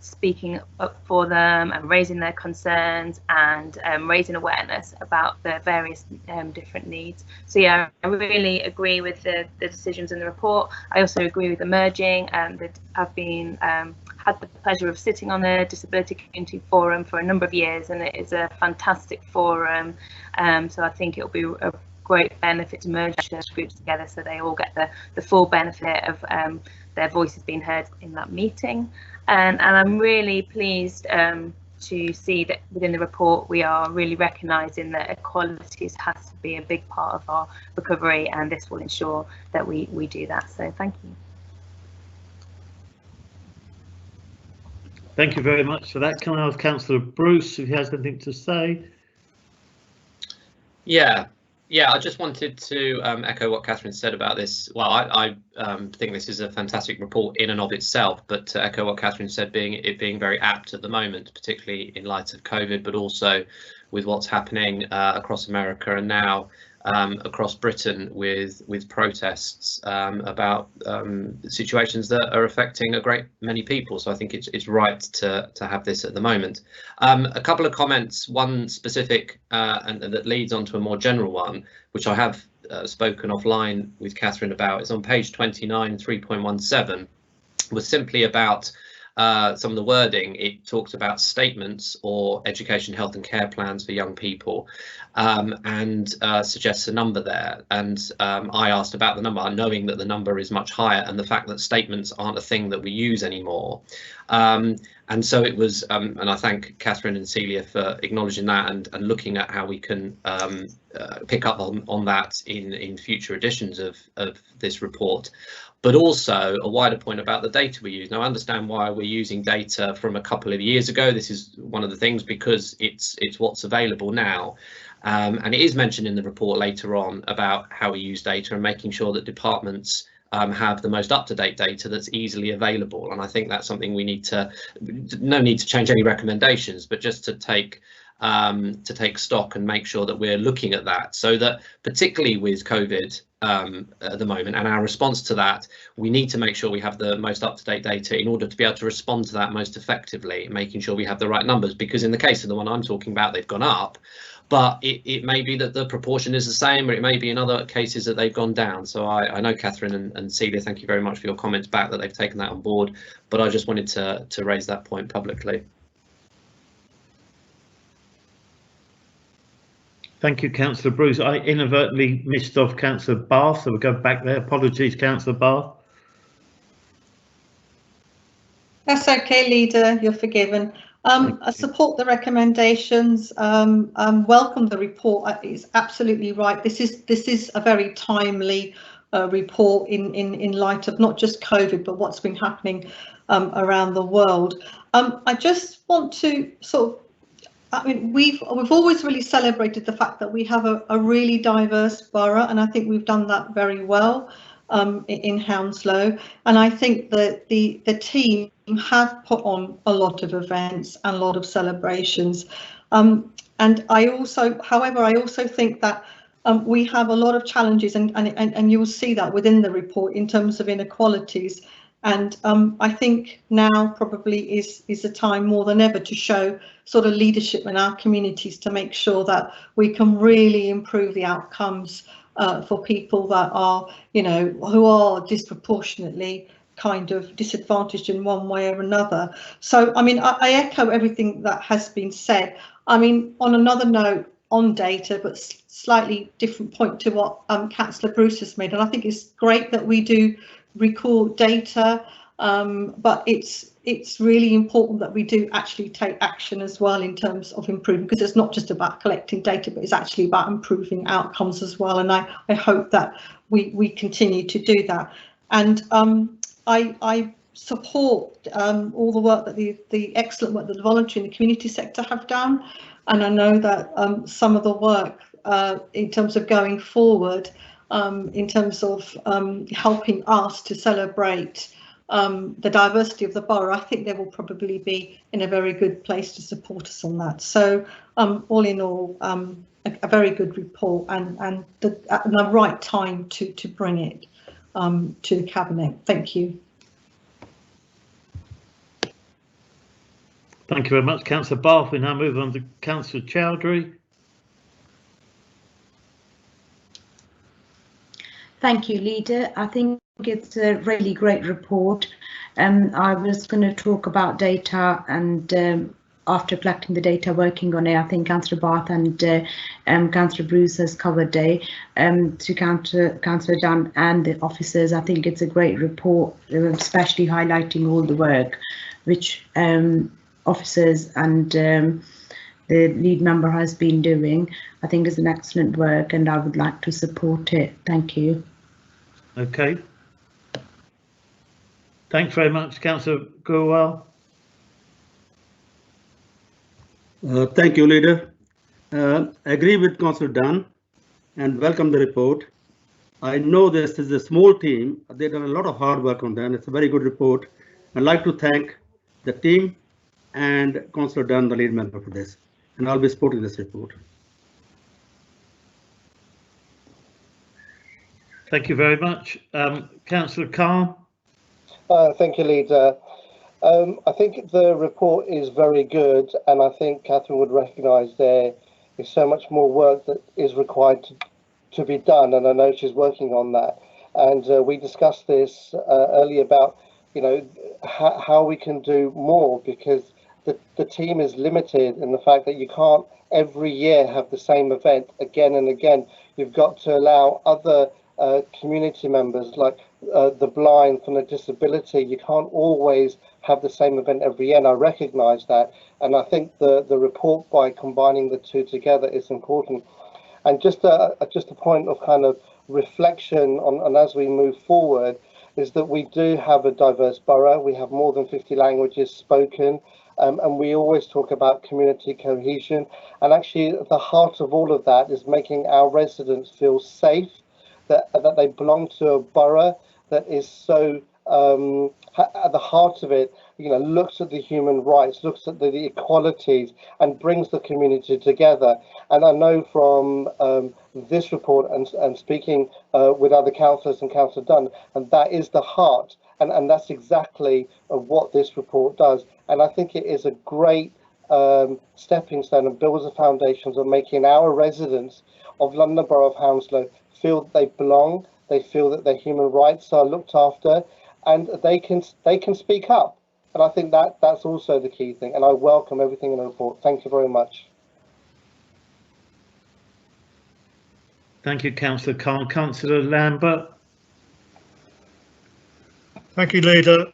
speaking up for them and raising their concerns and raising awareness about their various different needs. So yeah, I really agree with the decisions in the report. I also agree with the merging, that I've been had the pleasure of sitting on the Disability Community Forum for a number of years, and it is a fantastic forum. So I think it'll be a great benefit to merge those groups together so they all get the full benefit of their voices being heard in that meeting. And I'm really pleased to see that within the report we are really recognising that equalities has to be a big part of our recovery, and this will ensure that we do that. So thank you.
Thank you very much for that. Can I ask Councillor Bruce if he has anything to say?
Yeah, I just wanted to echo what Katherine said about this. Well, I think this is a fantastic report in and of itself, but to echo what Katherine said, it being very apt at the moment, particularly in light of COVID, but also with what's happening across America and now across Britain with protests about situations that are affecting a great many people. So I think it's right to have this at the moment. A couple of comments, one specific and that leads on to a more general one, which I have spoken offline with Katherine about. It's on page 29, 3.17, was simply about some of the wording. It talks about statements or education, health and care plans for young people, and suggests a number there. And I asked about the number, knowing that the number is much higher, and the fact that statements aren't a thing that we use anymore. And so it was, and I thank Katherine and Celia for acknowledging that and looking at how we can pick up on that in future editions of this report. But also a wider point about the data we use. Now, I understand why we're using data from a couple of years ago. This is one of the things, because it's what's available now. And it is mentioned in the report later on about how we use data and making sure that departments have the most up-to-date data that's easily available. And I think that's something we need to, no need to change any recommendations, but just to take stock and make sure that we're looking at that, so that particularly with COVID at the moment and our response to that, we need to make sure we have the most up-to-date data in order to be able to respond to that most effectively, making sure we have the right numbers. Because in the case of the one I'm talking about, they've gone up, but it may be that the proportion is the same, or it may be in other cases that they've gone down. So I know Katherine and Celia, thank you very much for your comments back, that they've taken that on board, but I just wanted to raise that point publicly.
Thank you, Councillor Bruce. I inadvertently missed off Councillor Bath, so we'll go back there. Apologies, Councillor Bath.
That's okay, Leader, you're forgiven. I support the recommendations, welcome the report. It's absolutely right. This is a very timely report in light of not just COVID, but what's been happening around the world. I just want to I mean, we've always really celebrated the fact that we have a really diverse borough, and I think we've done that very well in Hounslow. And I think that the team have put on a lot of events and a lot of celebrations. And I also, however, I also think that we have a lot of challenges, and you'll see that within the report in terms of inequalities. And I think now probably is a time more than ever to show sort of leadership in our communities to make sure that we can really improve the outcomes for people that are, you know, who are disproportionately kind of disadvantaged in one way or another. So, I mean, I echo everything that has been said. I mean, on another note, on data, but slightly different point to what Councillor Bruce has made, and I think it's great that we do record data, but it's really important that we do actually take action as well in terms of improving, because it's not just about collecting data, but it's actually about improving outcomes as well. And I hope that we continue to do that. And I support all the work that the excellent work that the voluntary and the community sector have done. And I know that some of the work in terms of going forward, in terms of helping us to celebrate the diversity of the borough, I think they will probably be in a very good place to support us on that. So all in all, a very good report, and the right time to bring it. to the Cabinet. Thank you.
Thank you very much, Councillor Bath. We now move on to Councillor Chowdhury.
Thank you, Leader. I think it's a really great report. I was going to talk about data, and after collecting the data, working on it, I think Councillor Bath and Councillor Bruce has covered it. To Councillor Dunn and the officers, I think it's a great report, especially highlighting all the work which officers and the lead member has been doing. I think it's an excellent work, and I would like to support it. Thank you.
Okay. Thanks very much, Councillor Gurwal.
Thank you, Leader. I agree with Councillor Dunn and welcome the report. I know this is a small team. They've done a lot of hard work on that. It's a very good report. I'd like to thank the team and Councillor Dunn, the lead member, for this. And I'll be supporting this report.
Thank you very much. Councillor Khan.
Thank you, Leader. I think the report is very good, and I think Katherine would recognise there is so much more work that is required to be done, and I know she's working on that. And we discussed this earlier about, you know, how we can do more, because the team is limited in the fact that you can't every year have the same event again and again. You've got to allow other community members, like the blind, from the disability. You can't always have the same event every year, and I recognise that. And I think the report, by combining the two together, is important. And just a point of kind of reflection on as we move forward, is that we do have a diverse borough. We have more than 50 languages spoken, and we always talk about community cohesion. And actually, the heart of all of that is making our residents feel safe, that they belong to a borough that is so at the heart of it, you know, looks at the human rights, looks at the equalities, and brings the community together. And I know from this report and speaking with other councillors and Councillor Dunn, and that is the heart, and that's exactly what this report does. And I think it is a great stepping stone and builds the foundations of making our residents of London Borough of Hounslow feel that they belong, they feel that their human rights are looked after, and they can speak up. And I think that's also the key thing. And I welcome everything in the report. Thank you very much.
Thank you, Councillor Khan. Councillor Lambert.
Thank you, Leader.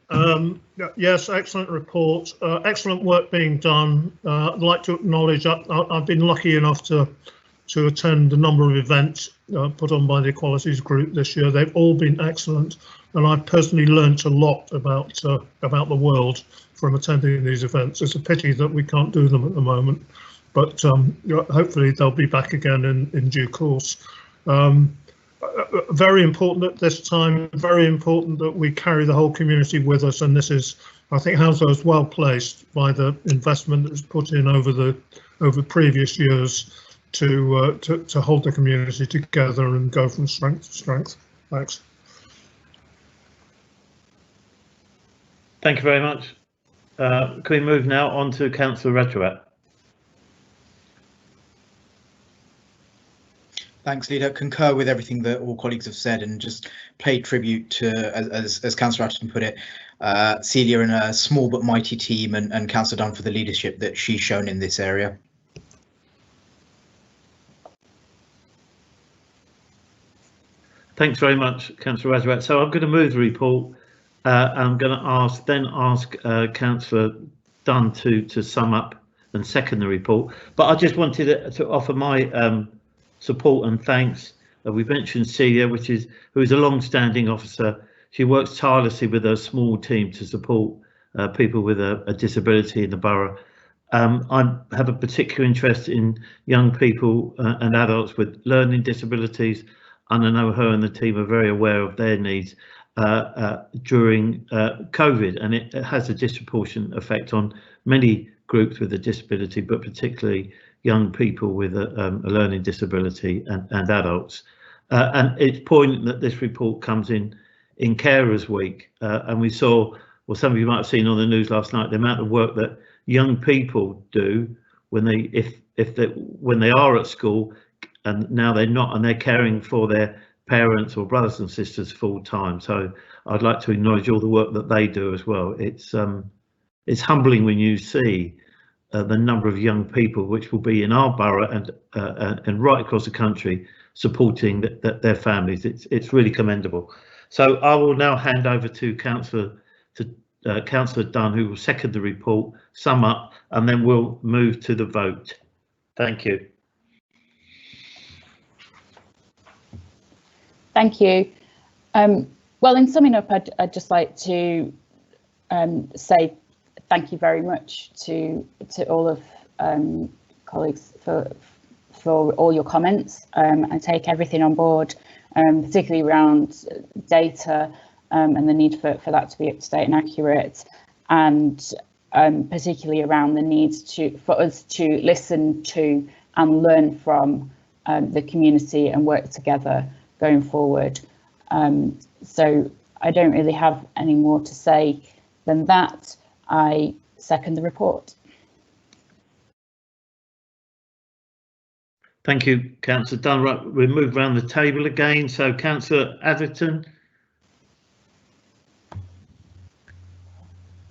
Yes, excellent report. Excellent work being done. I'd like to acknowledge I've been lucky enough to attend a number of events put on by the Equalities group this year. They've all been excellent, and I've personally learnt a lot about the world from attending these events. It's a pity that we can't do them at the moment, but hopefully they'll be back again in due course. Very important at this time, very important that we carry the whole community with us, and this is, I think, Hounslow is well placed by the investment that's put in over previous years to hold the community together and go from strength to strength. Thanks.
Thank you very much. Can we move now on to Councillor Reductive?
Thanks, Leader. Concur with everything that all colleagues have said, and just pay tribute to, as Councillor Atherton put it, Celia and a small but mighty team, and Councillor Dunn for the leadership that she's shown in this area.
Thanks very much, Councillor Reductive. So I'm going to move the report. I'm going to ask Councillor Dunn to sum up and second the report. But I just wanted to offer my support and thanks. We mentioned Celia, who is a long-standing officer. She works tirelessly with a small team to support people with a disability in the borough. I have a particular interest in young people and adults with learning disabilities, and I know her and the team are very aware of their needs during COVID, and it has a disproportionate effect on many groups with a disability, but particularly young people with a learning disability and adults. And it's poignant that this report comes in in Carers Week, and we saw, well, some of you might have seen on the news last night, the amount of work that young people do when they are at school, and now they're not, and they're caring for their parents or brothers and sisters full time. So I'd like to acknowledge all the work that they do as well. It's humbling when you see the number of young people which will be in our borough and right across the country supporting their families. It's really commendable. So I will now hand over to Councillor Dunn, who will second the report, sum up, and then we'll move to the vote. Thank you.
Thank you. Well, in summing up, I'd just like to say thank you very much to all of colleagues for all your comments. I take everything on board, particularly around data and the need for that to be up to date and accurate, and particularly around the need for us to listen to and learn from the community and work together going forward. So I don't really have any more to say than that. I second the report.
Thank you, Councillor Dunn. Right, we'll move around the table again. So Councillor Adrian.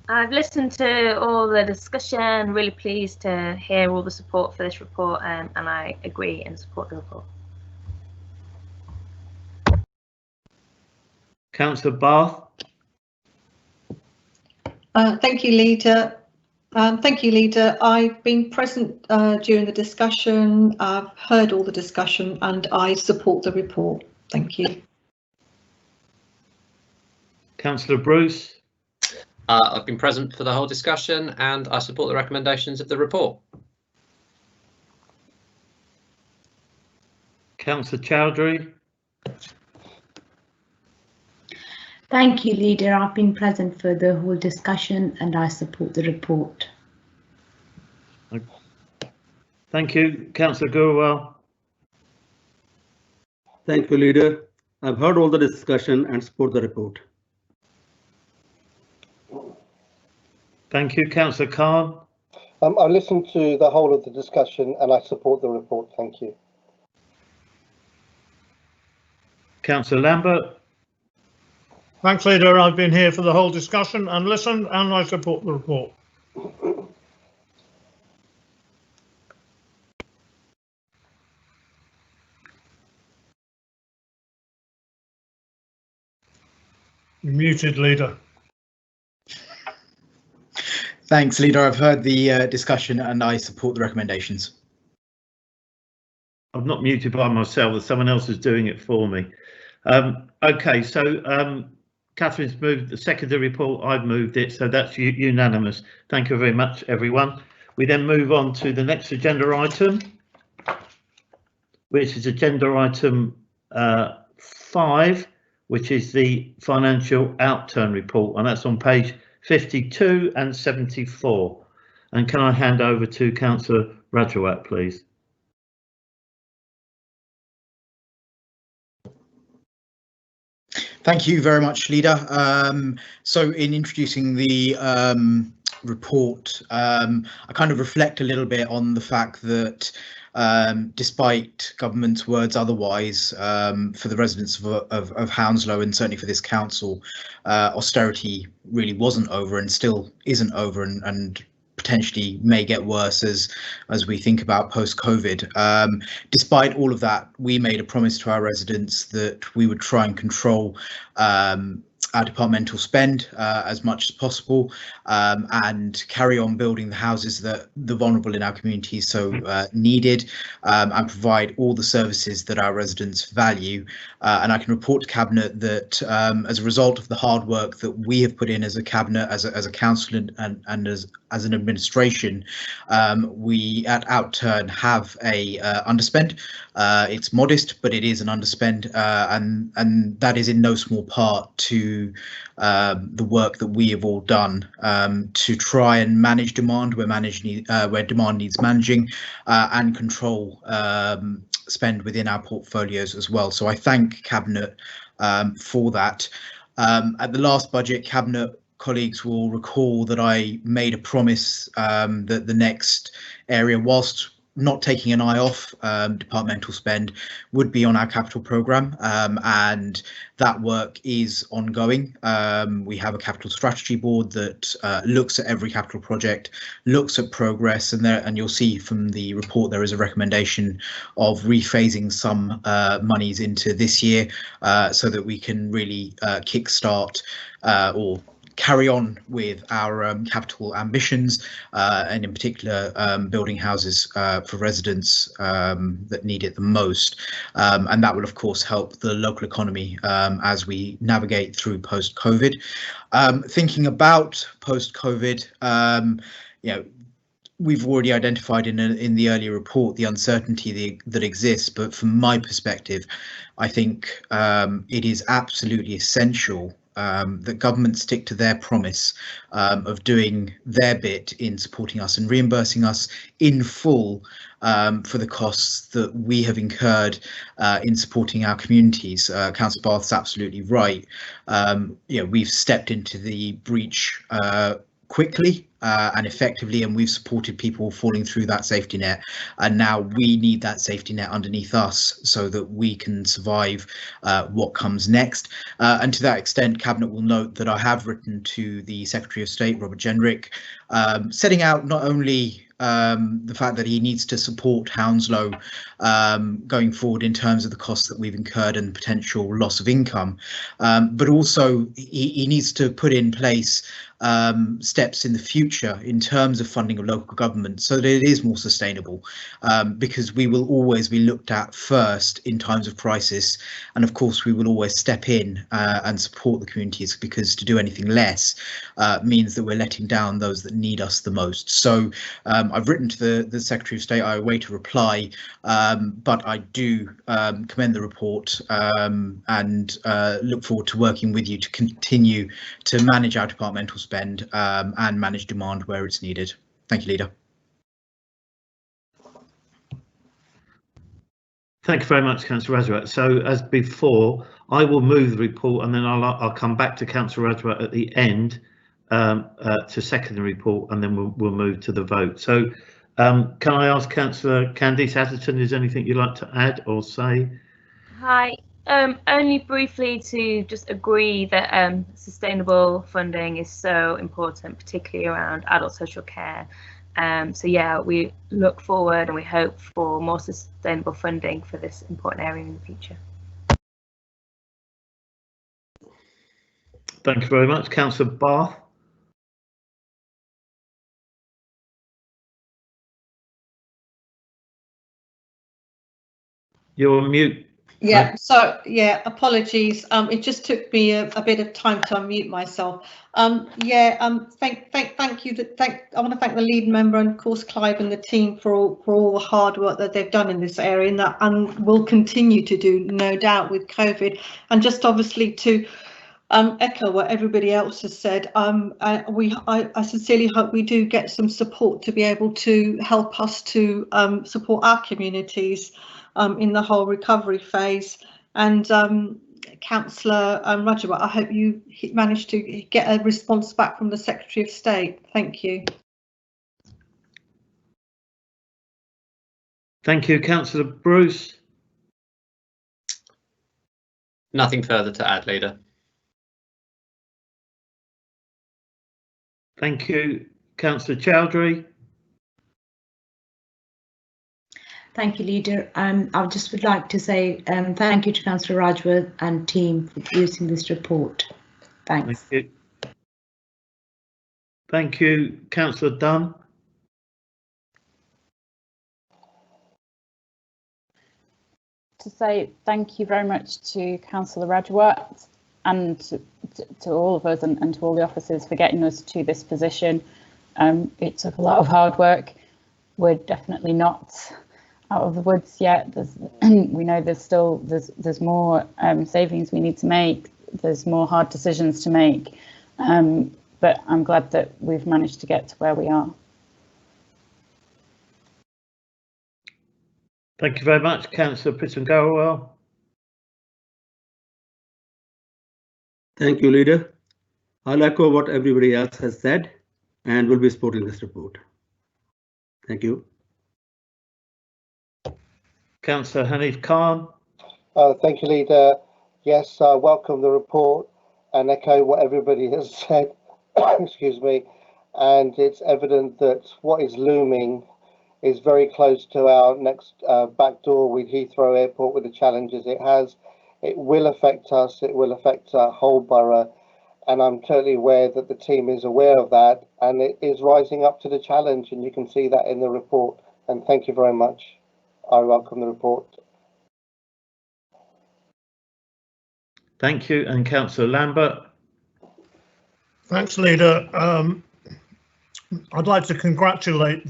I've listened to all the discussion, really pleased to hear all the support for this report, and I agree and support the report.
Councillor Bath.
Thank you, Leader. I've been present during the discussion. I've heard all the discussion and I support the report. Thank you.
Councillor Bruce.
I've been present for the whole discussion and I support the recommendations of the report.
Councillor Chowdhury.
Thank you, Leader. I've been present for the whole discussion and I support the report.
Thank you. Councillor Gurwal.
Thank you, Leader. I've heard all the discussion and support the report.
Thank you. Councillor Khan.
I listened to the whole of the discussion and I support the report. Thank you.
Councillor Lambert.
Thanks, Leader. I've been here for the whole discussion and listened, and I support the report. You're muted, Leader.
Thanks, Leader. I've heard the discussion and I support the recommendations.
I'm not muted by myself, someone else is doing it for me. Okay, so Katherine's moved the secondary report, I've moved it, so that's unanimous. Thank you very much, everyone. We then move on to the next agenda item, which is agenda item 5, which is the financial outturn report, and that's on page 52 and 74. And can I hand over to Councillor Rajawat, please?
Thank you very much, Leader. So in introducing the report, I kind of reflect a little bit on the fact that despite government's words otherwise, for the residents of Hounslow and certainly for this council, austerity really wasn't over and still isn't over, and potentially may get worse as we think about post-COVID. Despite all of that, we made a promise to our residents that we would try and control our departmental spend as much as possible, and carry on building the houses that the vulnerable in our community so needed, and provide all the services that our residents value. And I can report to Cabinet that as a result of the hard work that we have put in as a Cabinet, as a council and as an administration, we at Outturn have a underspend. It's modest, but it is an underspend, and that is in no small part to the work that we have all done to try and manage demand where demand needs managing, and control spend within our portfolios as well. So I thank Cabinet for that. At the last budget, Cabinet colleagues will recall that I made a promise that the next area, whilst not taking an eye off departmental spend, would be on our capital programme, and that work is ongoing. We have a capital strategy board that looks at every capital project, looks at progress, and you'll see from the report there is a recommendation of rephasing some monies into this year so that we can really kickstart or carry on with our capital ambitions, and in particular building houses for residents that need it the most, and that will of course help the local economy as we navigate through post-COVID. Thinking about post-COVID, you know, we've already identified in the earlier report the uncertainty that exists, but from my perspective, I think it is absolutely essential that governments stick to their promise of doing their bit in supporting us and reimbursing us in full for the costs that we have incurred in supporting our communities. Councillor Bath's absolutely right. You know, we've stepped into the breach quickly and effectively, and we've supported people falling through that safety net, and now we need that safety net underneath us so that we can survive what comes next. And to that extent, Cabinet will note that I have written to the Secretary of State, Robert Jenrick, setting out not only the fact that he needs to support Hounslow going forward in terms of the costs that we've incurred and potential loss of income, but also he needs to put in place steps in the future in terms of funding of local government so that it is more sustainable, because we will always be looked at first in times of crisis, and of course we will always step in and support the communities, because to do anything less means that we're letting down those that need us the most. So I've written to the Secretary of State. I await a reply, but I do commend the report and look forward to working with you to continue to manage our departmental spend and manage demand where it's needed. Thank you, Leader.
Thank you very much, Councillor Rajwat. So as before, I will move the report and then I'll come back to Councillor Rajwat at the end to second the report, and then we'll move to the vote. So can I ask Councillor Candice Atherton, is there anything you'd like to add or say?
Hi. Only briefly to just agree that sustainable funding is so important, particularly around adult social care. So yeah, we look forward and we hope for more sustainable funding for this important area in the future.
Thank you very much. Councillor Bath. You're on mute.
Yeah, so yeah, apologies. It just took me a bit of time to unmute myself. Thank you. I want to thank the lead member and of course Clive and the team for all the hard work that they've done in this area, and will continue to do, no doubt, with COVID. And just obviously to echo what everybody else has said, I sincerely hope we do get some support to be able to help us to support our communities in the whole recovery phase. And Councillor Rajwat, I hope you managed to get a response back from the Secretary of State. Thank you.
Thank you. Councillor Bruce.
Nothing further to add, Leader.
Thank you. Councillor Chowdhury.
Thank you, Leader. I just would like to say thank you to Councillor Rajwat and team for producing this report. Thanks.
Thank you. Thank you, Councillor Dunn.
To say thank you very much to Councillor Rajwat and to all of us and to all the officers for getting us to this position. It took a lot of hard work. We're definitely not out of the woods yet. We know there's more savings we need to make. There's more hard decisions to make, but I'm glad that we've managed to get to where we are.
Thank you very much, Councillor Pitton-Garwell.
Thank you, Leader. I'll echo what everybody else has said and will be supporting this report. Thank you.
Councillor Hanif Khan.
Thank you, Leader. Yes, I welcome the report and echo what everybody has said. Excuse me. And it's evident that what is looming is very close to our next back door with Heathrow Airport, with the challenges it has. It will affect us. It will affect our whole borough. And I'm totally aware that the team is aware of that and it is rising up to the challenge. And you can see that in the report. And thank you very much. I welcome the report.
Thank you. And Councillor Lambert.
Thanks, Leader. I'd like to congratulate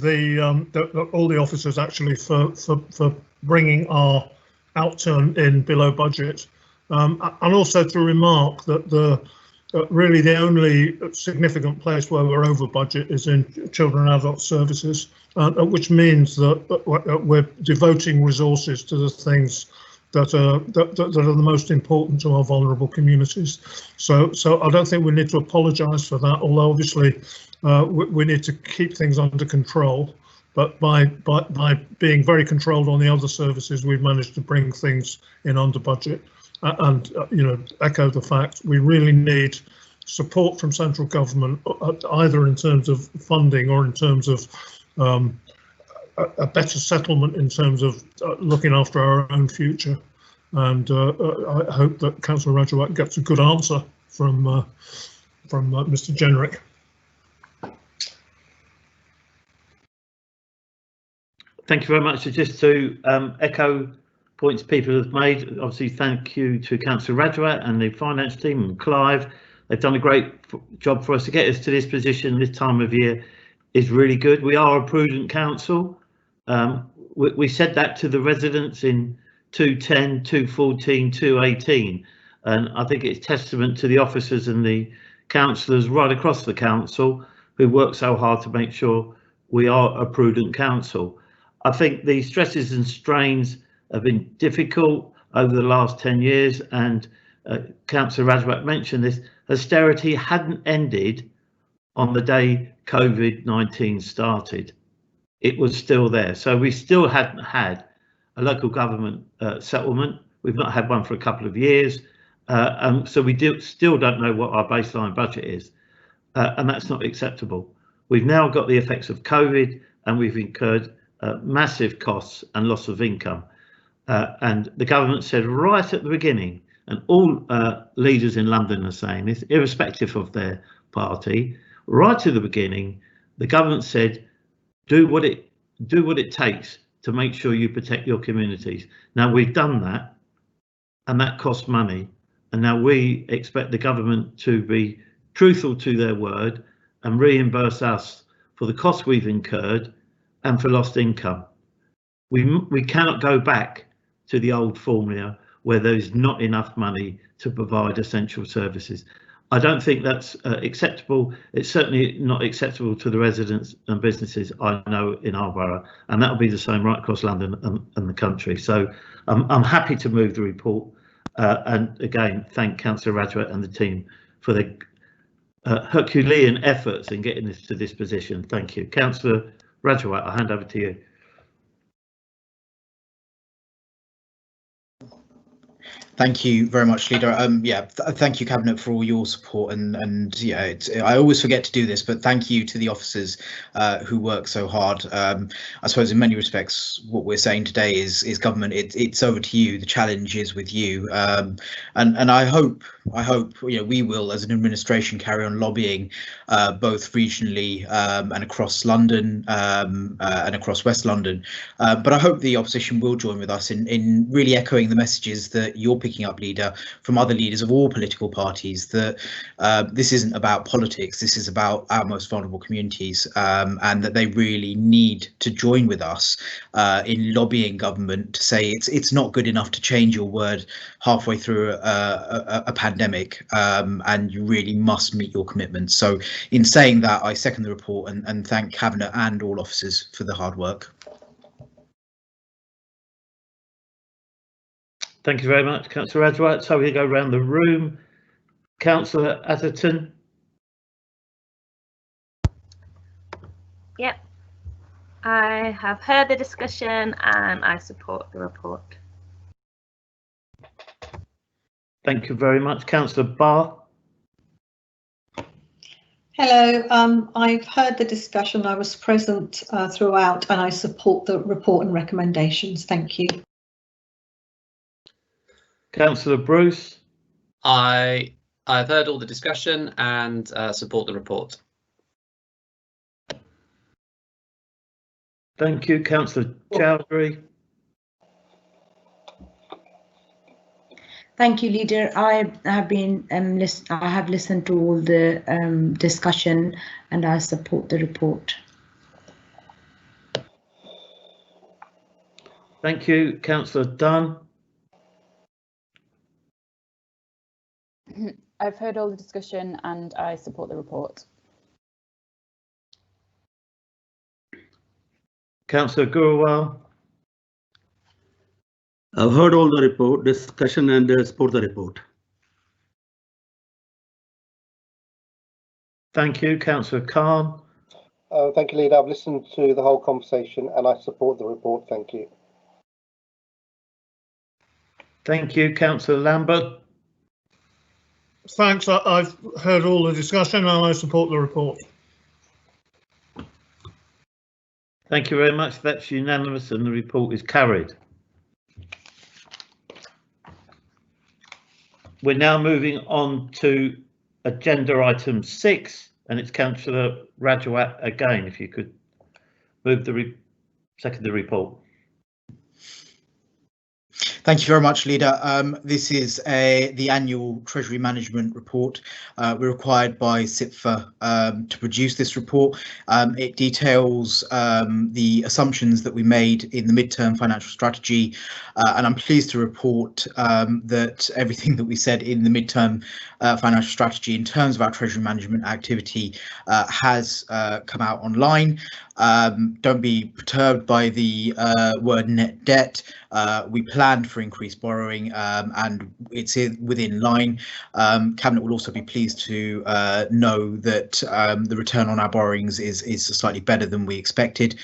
all the officers actually for bringing our outturn in below budget, and also to remark that really the only significant place where we're over budget is in children and adult services, which means that we're devoting resources to the things that are the most important to our vulnerable communities. So I don't think we need to apologise for that, although obviously we need to keep things under control. But by being very controlled on the other services, we've managed to bring things in under budget. And echo the fact we really need support from central government, either in terms of funding or in terms of a better settlement in terms of looking after our own future. And I hope that Councillor Rajawat gets a good answer from Mr. Jenrick.
Thank you very much. So just to echo points people have made, obviously thank you to Councillor Rajawat and the finance team and Clive. They've done a great job for us to get us to this position. This time of year is really good. We are a prudent council. We said that to the residents in 210, 214, 218, and I think it's testament to the officers and the councillors right across the council who work so hard to make sure we are a prudent council. I think the stresses and strains have been difficult over the last 10 years, and Councillor Rajawat mentioned this. Austerity hadn't ended on the day COVID-19 started. It was still there. So we still hadn't had a local government settlement. We've not had one for a couple of years. So we still don't know what our baseline budget is. And that's not acceptable. We've now got the effects of COVID and we've incurred massive costs and loss of income. And the government said right at the beginning, and all leaders in London are saying this, irrespective of their party, right at the beginning, the government said, do what it takes to make sure you protect your communities. Now we've done that, and that costs money. And now we expect the government to be truthful to their word and reimburse us for the costs we've incurred and for lost income. We cannot go back to the old formula where there's not enough money to provide essential services. I don't think that's acceptable. It's certainly not acceptable to the residents and businesses I know in our borough, and that'll be the same right across London and the country. So I'm happy to move the report, and again thank Councillor Rajawat and the team for their Herculean efforts in getting us to this position. Thank you. Councillor Rajawat, I'll hand over to you.
Thank you very much, Leader. Thank you, Cabinet, for all your support. And yeah, I always forget to do this, but thank you to the officers who work so hard. I suppose in many respects, what we're saying today is government. It's over to you. The challenge is with you. And I hope we will, as an administration, carry on lobbying both regionally and across London and across West London. But I hope the opposition will join with us in really echoing the messages that you're picking up, Leader, from other leaders of all political parties, that this isn't about politics, this is about our most vulnerable communities, and that they really need to join with us in lobbying government to say it's not good enough to change your word halfway through a pandemic, and you really must meet your commitments. So in saying that, I second the report and thank Cabinet and all officers for the hard work.
Thank you very much, Councillor Rajawat. So we go around the room. Councillor Atherton.
Yep. I have heard the discussion and I support the report.
Thank you very much. Councillor Barr.
Hello, I've heard the discussion. I was present throughout and I support the report and recommendations. Thank you.
Councillor Bruce.
I've heard all the discussion and support the report.
Thank you. Councillor Chowdhury.
Thank you, Leader. I have been I have listened to all the discussion and I support the report.
Thank you. Councillor Dunn.
I've heard all the discussion and I support the report.
Councillor Gurwal.
I've heard all the report, discussion and support the report.
Thank you. Councillor Khan.
Thank you, Leader. I've listened to the whole conversation and I support the report. Thank you.
Thank you. Councillor Lambert.
Thanks. I've heard all the discussion and I support the report.
Thank you very much. That's unanimous and the report is carried. We're now moving on to agenda item 6, and it's Councillor Rajawat again. If you could move the second the report.
Thank you very much, Leader. This is the annual Treasury Management Report. We're required by CIPFA to produce this report. It details the assumptions that we made in the midterm financial strategy, and I'm pleased to report that everything that we said in the midterm financial strategy in terms of our Treasury management activity has come out online. Don't be perturbed by the word net debt. We planned for increased borrowing and it's within line. Cabinet will also be pleased to know that the return on our borrowings is slightly better than we expected.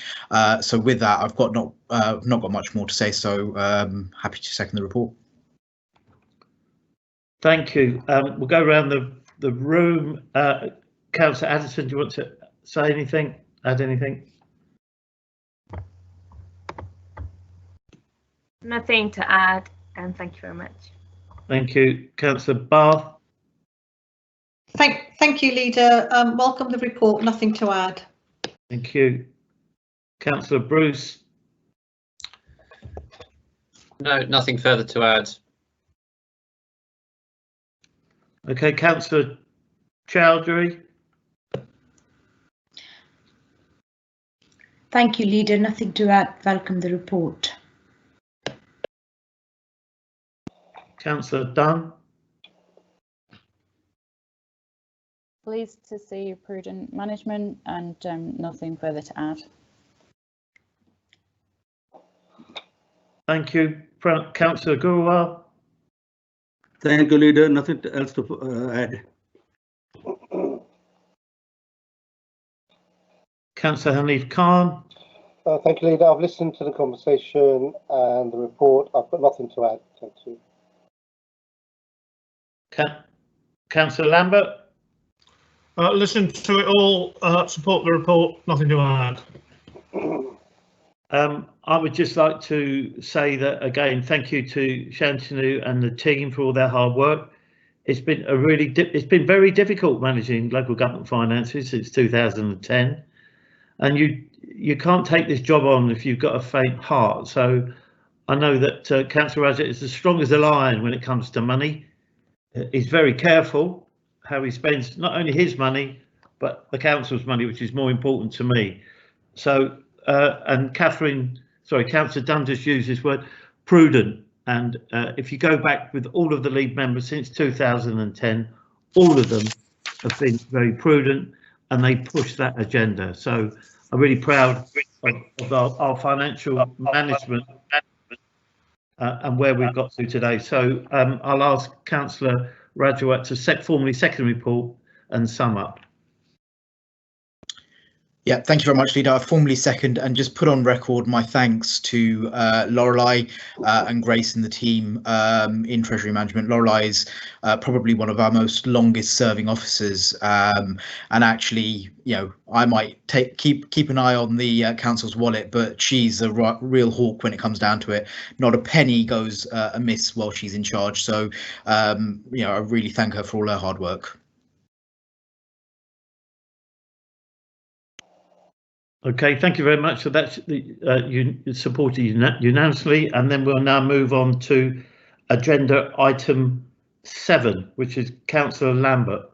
So with that, I've got not got much more to say, so happy to second the report.
Thank you. We'll go around the room. Councillor Addison, do you want to say anything? Add anything?
Nothing to add, and thank you very much.
Thank you. Councillor Bath.
Thank you, Leader. Welcome the report. Nothing to add.
Thank you. Councillor Bruce.
No, nothing further to add.
Okay, Councillor Chowdhury.
Thank you, Leader. Nothing to add. Welcome the report.
Councillor Dunn.
Pleased to see prudent management and nothing further to add.
Thank you. Councillor Gurwal.
Thank you, Leader. Nothing else to add.
Councillor Hanif Khan.
Thank you, Leader. I've listened to the conversation and the report. I've got nothing to add. Thank you.
Councillor Lambert.
Listen to it all, support the report, nothing to add.
I would just like to say that again, thank you to Shantanu and the team for all their hard work. It's been it's been very difficult managing local government finances since 2010, and you can't take this job on if you've got a faint heart. So I know that Councillor Rajat is as strong as a lion when it comes to money. He's very careful how he spends not only his money but the council's money, which is more important to me. So and Katherine, sorry, Councillor Dunn just used this word, prudent. And if you go back with all of the lead members since 2010, all of them have been very prudent and they push that agenda. So I'm really proud of our financial management and where we've got to today. So I'll ask Councillor Rajawat to formally second report and sum up.
Yeah, thank you very much, Leader. I formally second and just put on record my thanks to Lorelei and Grace and the team in Treasury Management. Lorelei is probably one of our most longest serving officers, and actually, you know, I might keep an eye on the council's wallet, but she's a real hawk when it comes down to it. Not a penny goes amiss while she's in charge. So, you know, I really thank her for all her hard work.
Okay, thank you very much. So that's supported unanimously, and then we'll now move on to agenda item 7, which is Councillor Lambert.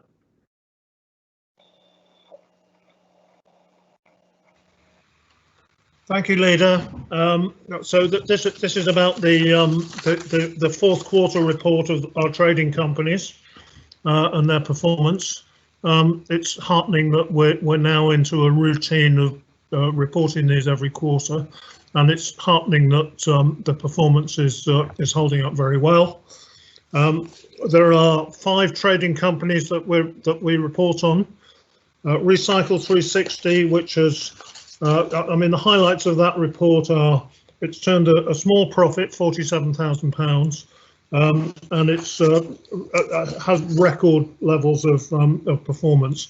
Thank you, Leader. So this is about the fourth quarter report of our trading companies and their performance. It's heartening that we're now into a routine of reporting these every quarter, and it's heartening that the performance is holding up very well. There are 5 trading companies that we report on. Recycle 360, which is, I mean, the highlights of that report are it's turned a small profit, £47,000, and it's has record levels of performance.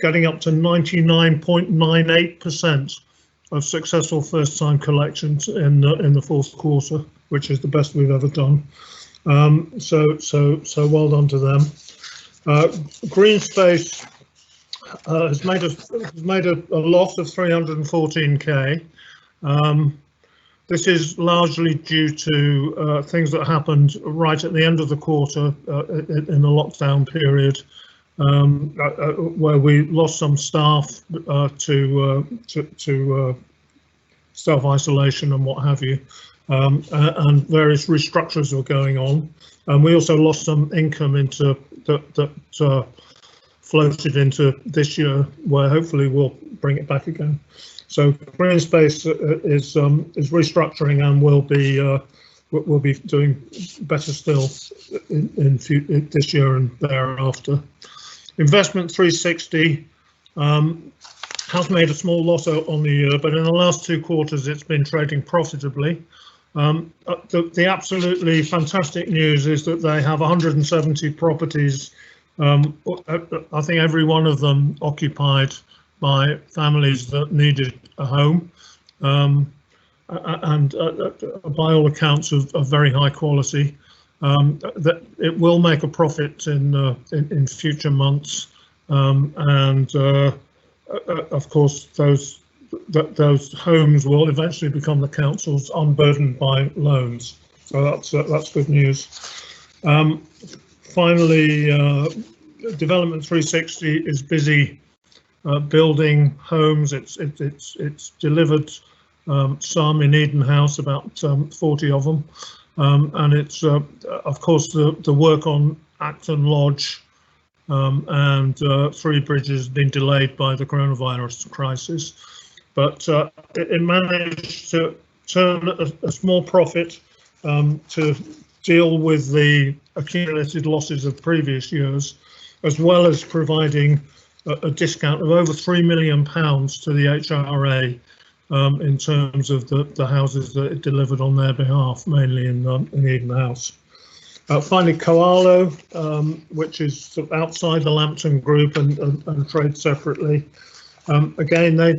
Getting up to 99.98% of successful first-time collections in the fourth quarter, which is the best we've ever done. So well done to them. Greenspace has made a loss of 314k. This is largely due to things that happened right at the end of the quarter in the lockdown period. Where we lost some staff to self-isolation and what have you, and various restructures were going on, and we also lost some income into that floated into this year, where hopefully we'll bring it back again. So Greenspace is restructuring and will be doing better still in this year and thereafter. Investment 360 has made a small loss on the year, but in the last 2 quarters it's been trading profitably. The absolutely fantastic news is that they have 170 properties, I think every one of them occupied by families that needed a home, and by all accounts of very high quality. That it will make a profit in future months, and of course those homes will eventually become the council's unburdened by loans. So that's good news. Finally, Development 360 is busy building homes. It's delivered some in Eden House, about 40 of them. And it's of course the work on Acton Lodge and 3 bridges has been delayed by the coronavirus crisis, but it managed to turn a small profit to deal with the accumulated losses of previous years, as well as providing a discount of over £3 million to the HRA in terms of the houses that it delivered on their behalf, mainly in Eden House. Finally, Coalo, which is sort of outside the Lambton Group and trades separately. Again, they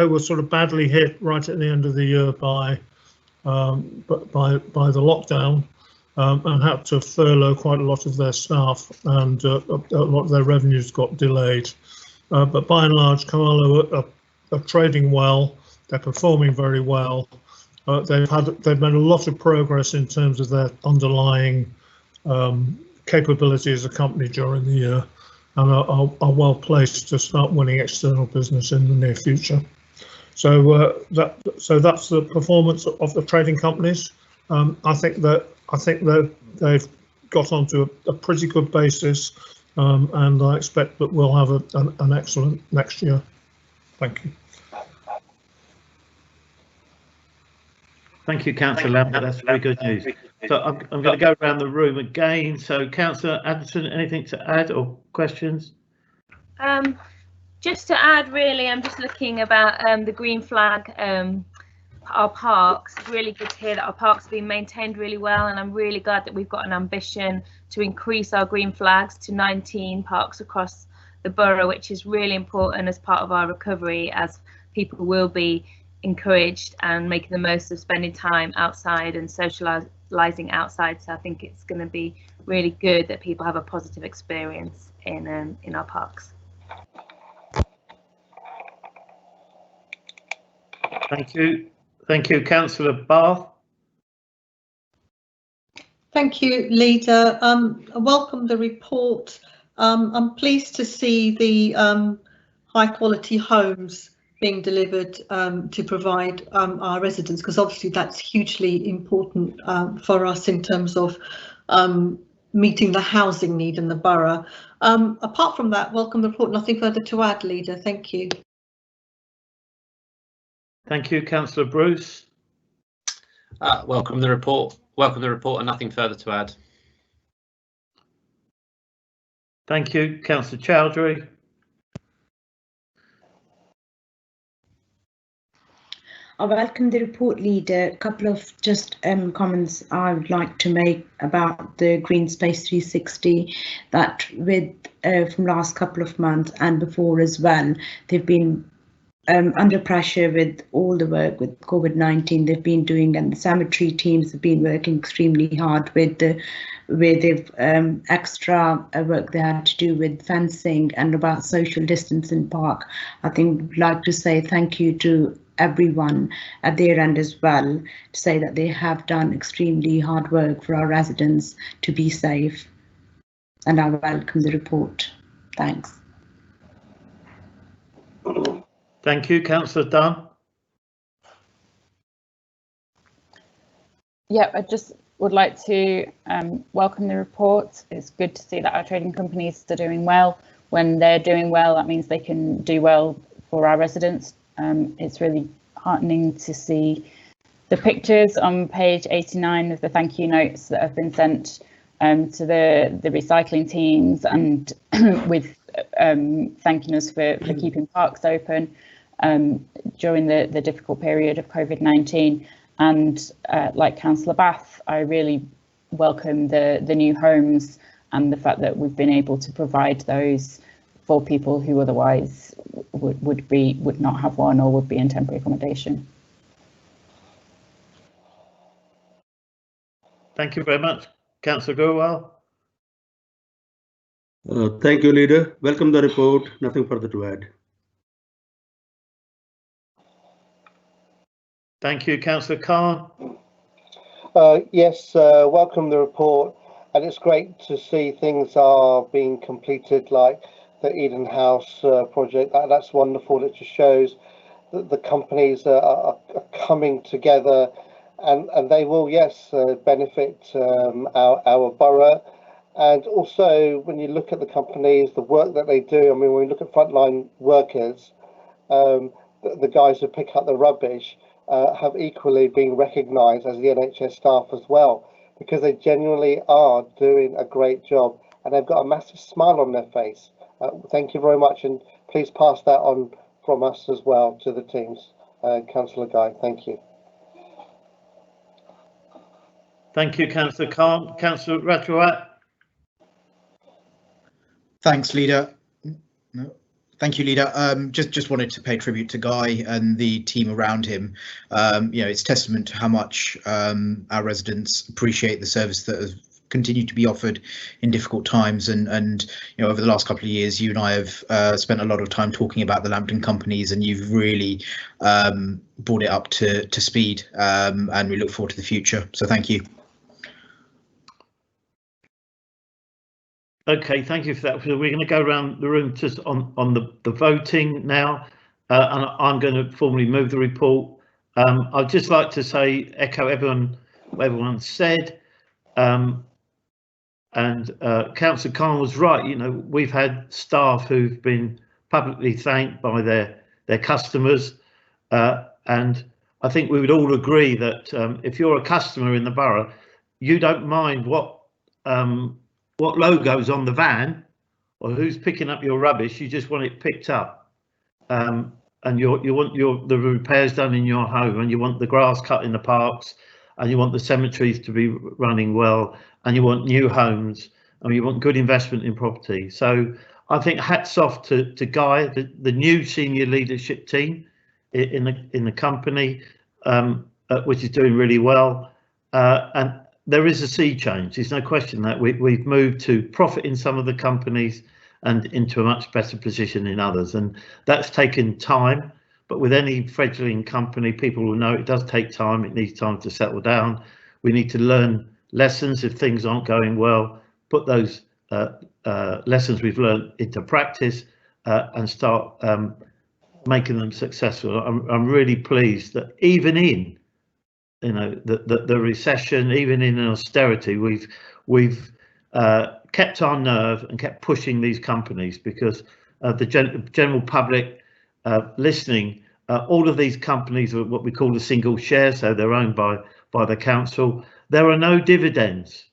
were sort of badly hit right at the end of the year by the lockdown, and had to furlough quite a lot of their staff, and a lot of their revenues got delayed. But by and large, Coalo are trading well. They're performing very well. They've made a lot of progress in terms of their underlying capability as a company during the year, and are well placed to start winning external business in the near future. So that's the performance of the trading companies. I think that they've got onto a pretty good basis, and I expect that we'll have an excellent next year. Thank you.
Thank you, Councillor Lambert. That's very good news. So I'm going to go around the room again. So Councillor Anderson, anything to add or questions?
Just to add, really, I'm just looking about the green flag, our parks. It's really good to hear that our parks are being maintained really well, and I'm really glad that we've got an ambition to increase our green flags to 19 parks across the borough, which is really important as part of our recovery, as people will be encouraged and making the most of spending time outside and socialising outside. So I think it's going to be really good that people have a positive experience in our parks.
Thank you, Councillor Bath.
Thank you, Leader. I welcome the report. I'm pleased to see the high quality homes being delivered to provide our residents, because obviously that's hugely important for us in terms of meeting the housing need in the borough. Apart from that, welcome the report. Nothing further to add, Leader. Thank you.
Thank you, Councillor Bruce.
Welcome the report. Welcome the report, and nothing further to add.
Thank you, Councillor Chowdhury.
I welcome the report, Leader. A couple of just comments I would like to make about the Green Space 360, that with from last couple of months and before as well, they've been under pressure with all the work with COVID-19 they've been doing, and the cemetery teams have been working extremely hard with the extra work they had to do with fencing and about social distance in park. I think I'd like to say thank you to everyone at their end as well, to say that they have done extremely hard work for our residents to be safe, and I welcome the report. Thanks.
Thank you, Councillor Dunn.
Yeah, I just would like to welcome the report. It's good to see that our trading companies are doing well. When they're doing well, that means they can do well for our residents. It's really heartening to see the pictures on page 89 of the thank you notes that have been sent to the recycling teams, and with thanking us for keeping parks open during the difficult period of COVID-19. And like Councillor Bath, I really welcome the new homes and the fact that we've been able to provide those for people who otherwise would not have one or would be in temporary accommodation.
Thank you very much, Councillor Gurwal.
Thank you, Leader. Welcome the report. Nothing further to add.
Thank you, Councillor Khan.
Yes, welcome the report, and it's great to see things are being completed, like the Eden House project. That's wonderful. It just shows that the companies are coming together, and they will, yes, benefit our borough. And also, when you look at the companies, the work that they do, I mean, when you look at frontline workers, the guys who pick up the rubbish have equally been recognised as the NHS staff as well, because they genuinely are doing a great job and they've got a massive smile on their face. Thank you very much, and please pass that on from us as well to the teams. Councillor Guy, thank you.
Thank you, Councillor Khan. Councillor Rajawat.
Thanks, Leader. No. Thank you, Leader. Just wanted to pay tribute to Guy and the team around him. You know, it's testament to how much our residents appreciate the service that has continued to be offered in difficult times. And you know, over the last couple of years, you and I have spent a lot of time talking about the Lambton companies, and you've really brought it up to speed. And we look forward to the future. So thank you.
Okay, thank you for that. We're going to go around the room just on the voting now, and I'm going to formally move the report. I'd just like to say, echo what everyone said, and Councillor Khan was right. You know, we've had staff who've been publicly thanked by their customers, and I think we would all agree that if you're a customer in the borough, you don't mind what logo's on the van or who's picking up your rubbish. You just want it picked up, and you want the repairs done in your home, and you want the grass cut in the parks, and you want the cemeteries to be running well, and you want new homes, and you want good investment in property. So I think hats off to Guy, the new senior leadership team in the company, which is doing really well. And there is a sea change. There's no question that we've moved to profit in some of the companies and into a much better position in others, and that's taken time. But with any fledgling company, people will know it does take time. It needs time to settle down. We need to learn lessons if things aren't going well, put those lessons we've learned into practice, and start making them successful. I'm really pleased that even in the recession, even in austerity, we've kept our nerve and kept pushing these companies, because the general public listening, all of these companies are what we call a single share, so they're owned by the council. There are no dividends.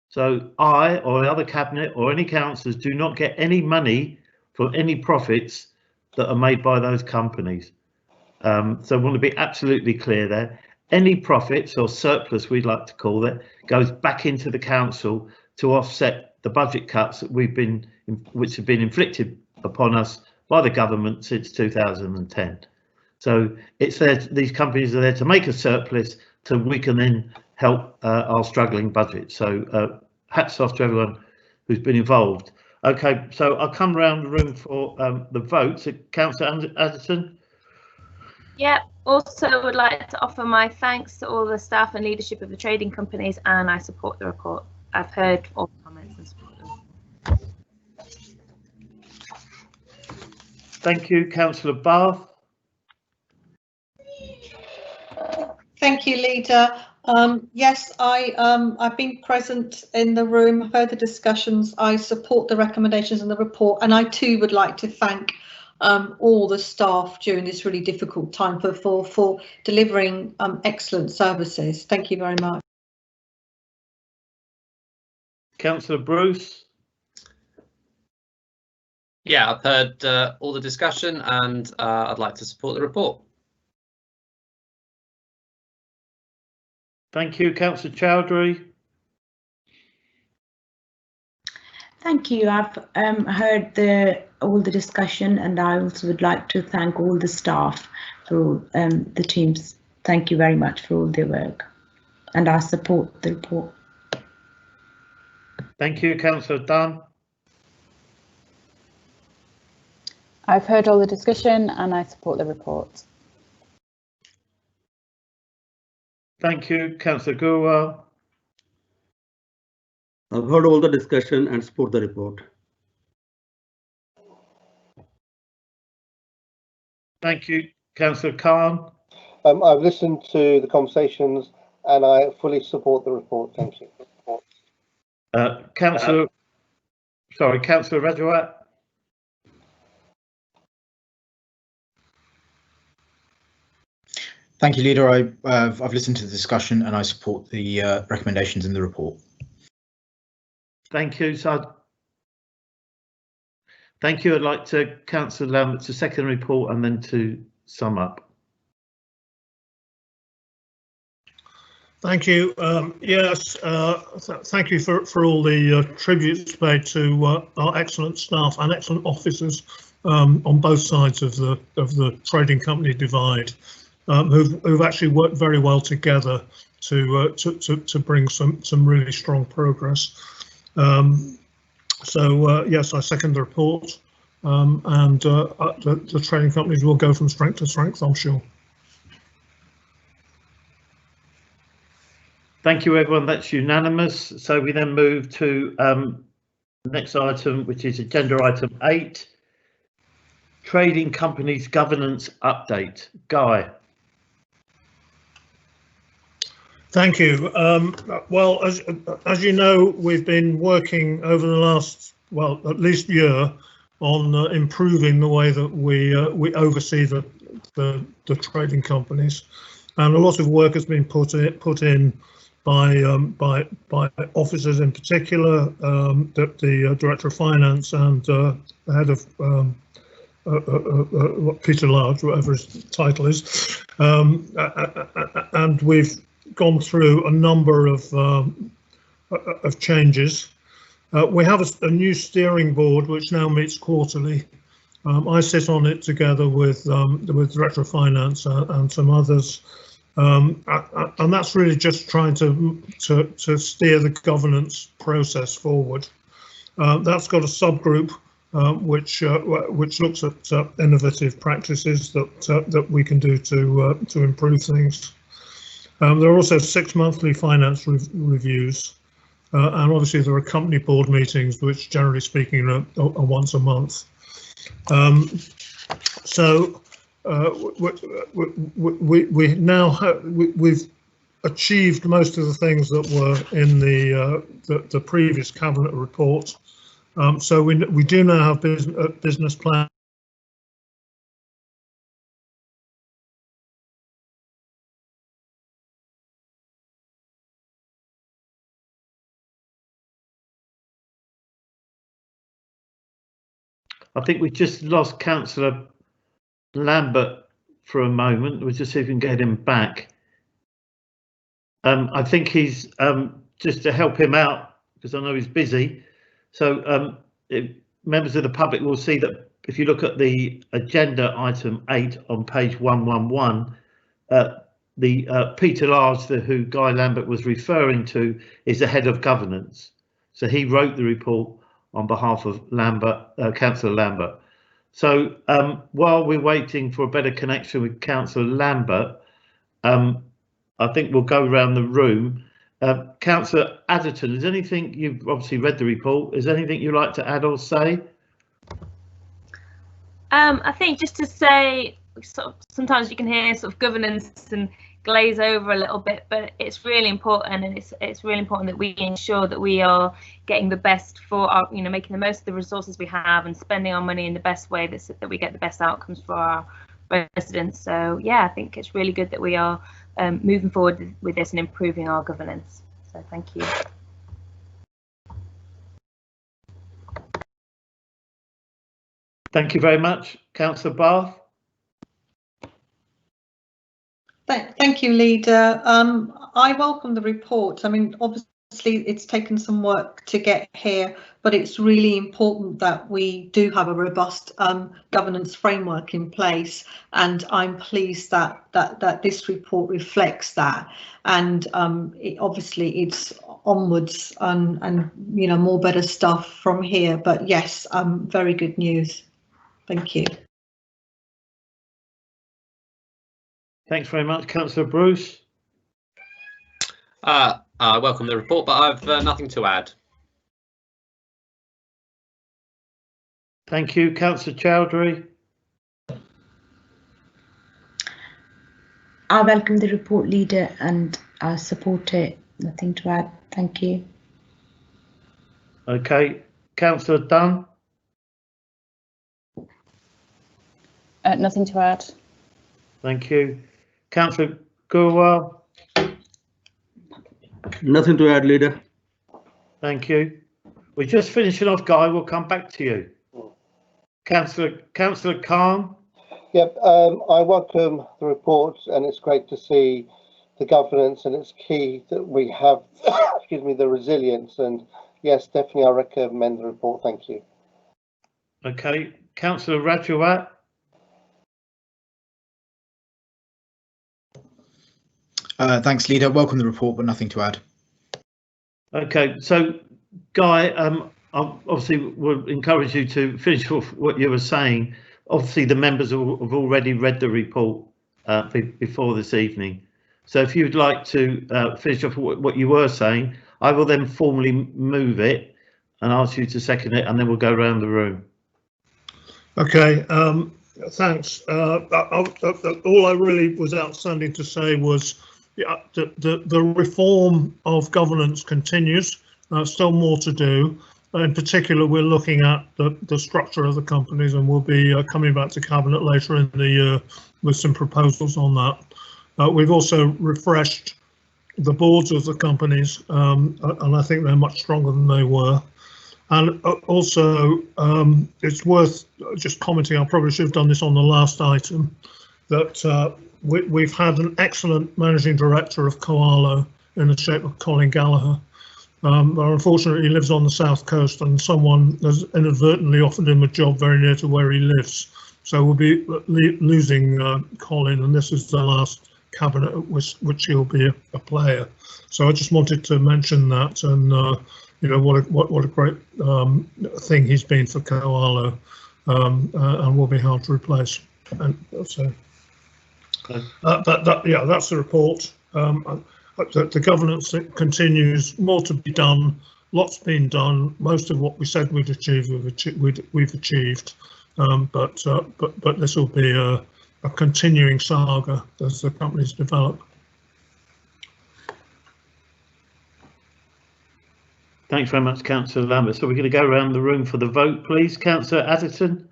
So I or the other cabinet or any councillors do not get any money for any profits that are made by those companies. So I want to be absolutely clear there. Any profits or surplus, we'd like to call it, goes back into the council to offset the budget cuts that which have been inflicted upon us by the government since 2010. So it's there. These companies are there to make a surplus so we can then help our struggling budget. So hats off to everyone who's been involved. Okay, so I'll come round the room for the votes. Councillor Addison.
Yeah, also would like to offer my thanks to all the staff and leadership of the trading companies, and I support the report. I've heard all the comments and support them.
Thank you, Councillor Bath.
Thank you, Leader. Yes, I've been present in the room, heard the discussions. I support the recommendations in the report, and I too would like to thank all the staff during this really difficult time for delivering excellent services. Thank you very much.
Councillor Bruce.
Yeah, I've heard all the discussion, and I'd like to support the report.
Thank you, Councillor Chowdhury.
Thank you. I've heard all the discussion, and I also would like to thank all the staff for the teams. Thank you very much for all their work, and I support the report.
Thank you, Councillor Dunn.
I've heard all the discussion and I support the report.
Thank you, Councillor Gurwal.
I've heard all the discussion and support the report.
Thank you, Councillor Khan.
I've listened to the conversations and I fully support the report. Thank you.
Councillor Rajawat.
Thank you, Leader. I've listened to the discussion and I support the recommendations in the report.
Thank you. So, thank you. I'd like to Councillor Lambert to second the report and then to sum up.
Thank you. Yes, thank you for all the tributes paid to our excellent staff and excellent officers on both sides of the trading company divide, who've actually worked very well together to bring some really strong progress. Yes, I second the report, and the trading companies will go from strength to strength, I'm sure.
Thank you, everyone. That's unanimous. So we then move to the next item, which is agenda item 8, trading companies governance update. Guy.
Thank you. Well, as you know, we've been working over the last, well, at least year on improving the way that we oversee the trading companies, and a lot of work has been put in by officers in particular, the Director of Finance and the head of Peter Large, whatever his title is, and we've gone through a number of changes. We have a new steering board which now meets quarterly. I sit on it together with Director of Finance and some others, and that's really just trying to steer the governance process forward. That's got a subgroup which looks at innovative practices that we can do to improve things. There are also 6 monthly finance reviews, and obviously there are company board meetings, which generally speaking are once a month. So we've achieved most of the things that were in the previous cabinet report. So we do now have business plan.
I think we just lost Councillor Lambert for a moment. We'll just see if we can get him back. I think he's just to help him out, because I know he's busy. So members of the public will see that if you look at the agenda item 8 on page 111, the Peter Large, who Guy Lambert was referring to, is the head of governance. So he wrote the report on behalf of Councillor Lambert. So while we're waiting for a better connection with Councillor Lambert, I think we'll go around the room. Councillor Adderton, is anything, you've obviously read the report, is there anything you'd like to add or say?
I think just to say, sort of, sometimes you can hear sort of governance and glaze over a little bit, but it's really important, and it's really important that we ensure that we are getting the best for our, making the most of the resources we have and spending our money in the best way that we get the best outcomes for our residents. So yeah, I think it's really good that we are moving forward with this and improving our governance. So thank you.
Thank you very much, Councillor Bath.
Thank you, Leader. I welcome the report. I mean, obviously it's taken some work to get here, but it's really important that we do have a robust governance framework in place, and I'm pleased that this report reflects that. And obviously it's onwards and more better stuff from here. But yes, very good news. Thank you.
Thanks very much, Councillor Bruce.
I welcome the report, but I've nothing to add.
Thank you, Councillor Chowdhury.
I welcome the report, Leader, and I support it. Nothing to add. Thank you.
Okay, Councillor Dunn.
Nothing to add.
Thank you. Councillor Gurwal.
Nothing to add, Leader.
Thank you. We're just finishing off, Guy. We'll come back to you. Councillor Khan.
Yep, I welcome the report, and it's great to see the governance, and it's key that we have, excuse me, the resilience. And yes, definitely I recommend the report. Thank you.
Okay, Councillor Rajawat.
Thanks, Leader. Welcome the report, but nothing to add.
Okay, so Guy, obviously we'll encourage you to finish off what you were saying. Obviously the members have already read the report before this evening. So if you'd like to finish off what you were saying, I will then formally move it and ask you to second it, and then we'll go around the room.
Okay, thanks. All I really was outstanding to say was the reform of governance continues. Still more to do. In particular, we're looking at the structure of the companies, and we'll be coming back to Cabinet later in the year with some proposals on that. We've also refreshed the boards of the companies, and I think they're much stronger than they were. And also, it's worth just commenting, I probably should have done this on the last item, that we've had an excellent managing director of Coalo in the shape of Colin Gallagher. But unfortunately, he lives on the south coast, and someone has inadvertently offered him a job very near to where he lives. So we'll be losing Colin, and this is the last cabinet at which he'll be a player. So I just wanted to mention that, and you know, what a great thing he's been for Coalo, and will be hard to replace. And so yeah, that's the report. The governance continues, more to be done, lots been done. Most of what we said we'd achieve, we've achieved, but this will be a continuing saga as the companies develop.
Thanks very much, Councillor Lambert. So we're going to go around the room for the vote, please. Councillor Adderton.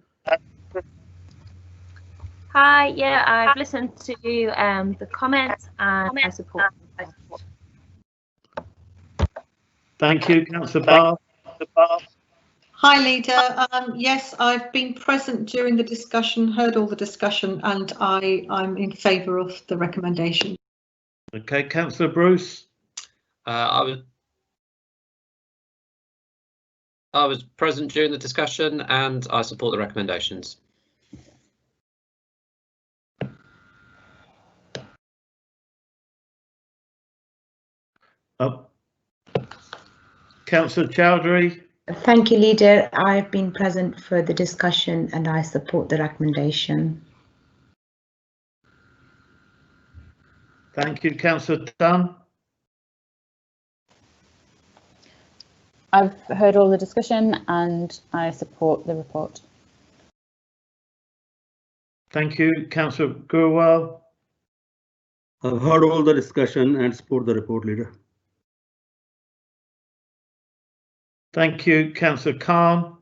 Hi, yeah, I've listened to the comments and I support.
Thank you, Councillor Barr.
Hi, Leader. Yes, I've been present during the discussion, heard all the discussion, and I'm in favour of the recommendation.
Okay, Councillor Bruce.
I was present during the discussion and I support the recommendations.
Councillor Chowdhury.
Thank you, Leader. I've been present for the discussion and I support the recommendation.
Thank you, Councillor Dunn.
I've heard all the discussion and I support the report.
Thank you, Councillor Gurwal.
I've heard all the discussion and support the report, Leader.
Thank you, Councillor Khan.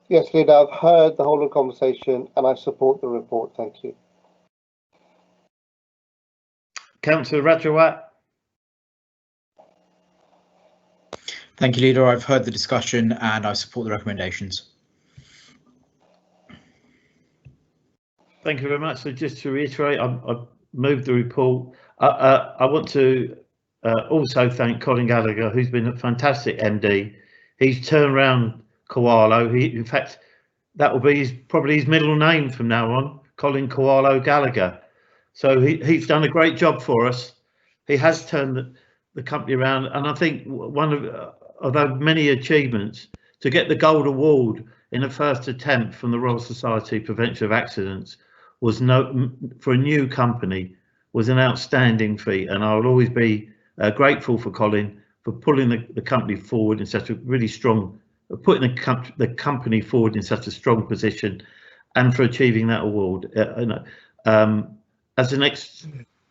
Yes, Leader, I've heard the whole of the conversation and I support the report. Thank you.
Councillor Rajawat.
Thank you, Leader. I've heard the discussion and I support the recommendations.
Thank you very much. So just to reiterate, I've moved the report. I want to also thank Colin Gallagher, who's been a fantastic MD. He's turned around Coalo. In fact, that will be probably his middle name from now on, Colin Coalo Gallagher. So he's done a great job for us. He has turned the company around, and I think one of the many achievements to get the gold award in a first attempt from the Royal Society Prevention of Accidents was for a new company was an outstanding feat, and I will always be grateful for Colin for pulling the company forward in such a really strong, putting the company forward in such a strong position, and for achieving that award. As an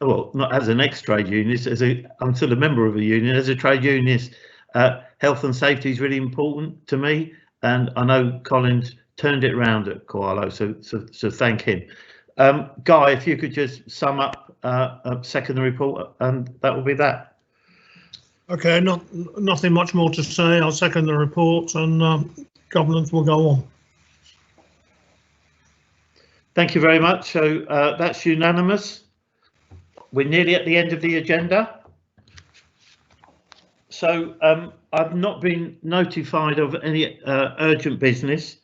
not as an ex-trade unionist, I'm still a member of a union. As a trade unionist, health and safety is really important to me, and I know Colin's turned it around at Coalo, so thank him. Guy, if you could just sum up, second the report, and that will be that.
Okay, nothing much more to say. I'll second the report, and governance will go on.
Thank you very much. So that's unanimous. We're nearly at the end of the agenda. So I've not been notified of any urgent business.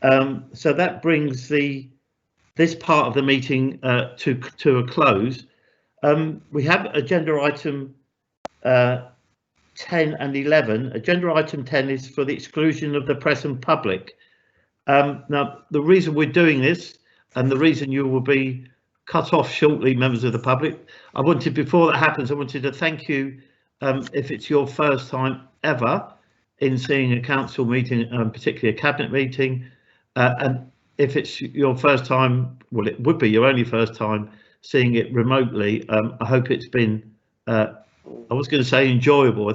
So that brings this part of the meeting to a close. We have agenda item 10 and 11. Agenda item 10 is for the exclusion of the press and public. Now, the reason we're doing this, and the reason you will be cut off shortly, members of the public, before that happens, I wanted to thank you if it's your first time ever in seeing a council meeting, particularly a cabinet meeting, and if it's your first time, well, it would be your only first time seeing it remotely. I hope it's been, I was going to say enjoyable.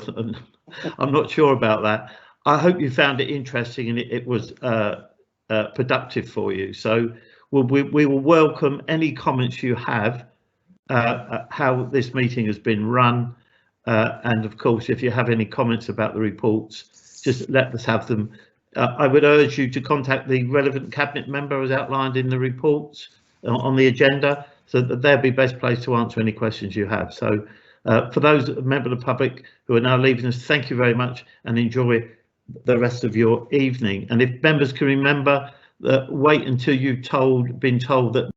I'm not sure about that. I hope you found it interesting and it was productive for you. So we will welcome any comments you have how this meeting has been run, and of course if you have any comments about the reports, just let us have them. I would urge you to contact the relevant cabinet member as outlined in the reports on the agenda, so that they'll be best placed to answer any questions you have. So for those members of the public who are now leaving us, thank you very much and enjoy the rest of your evening. And if members can remember, wait until you've been told that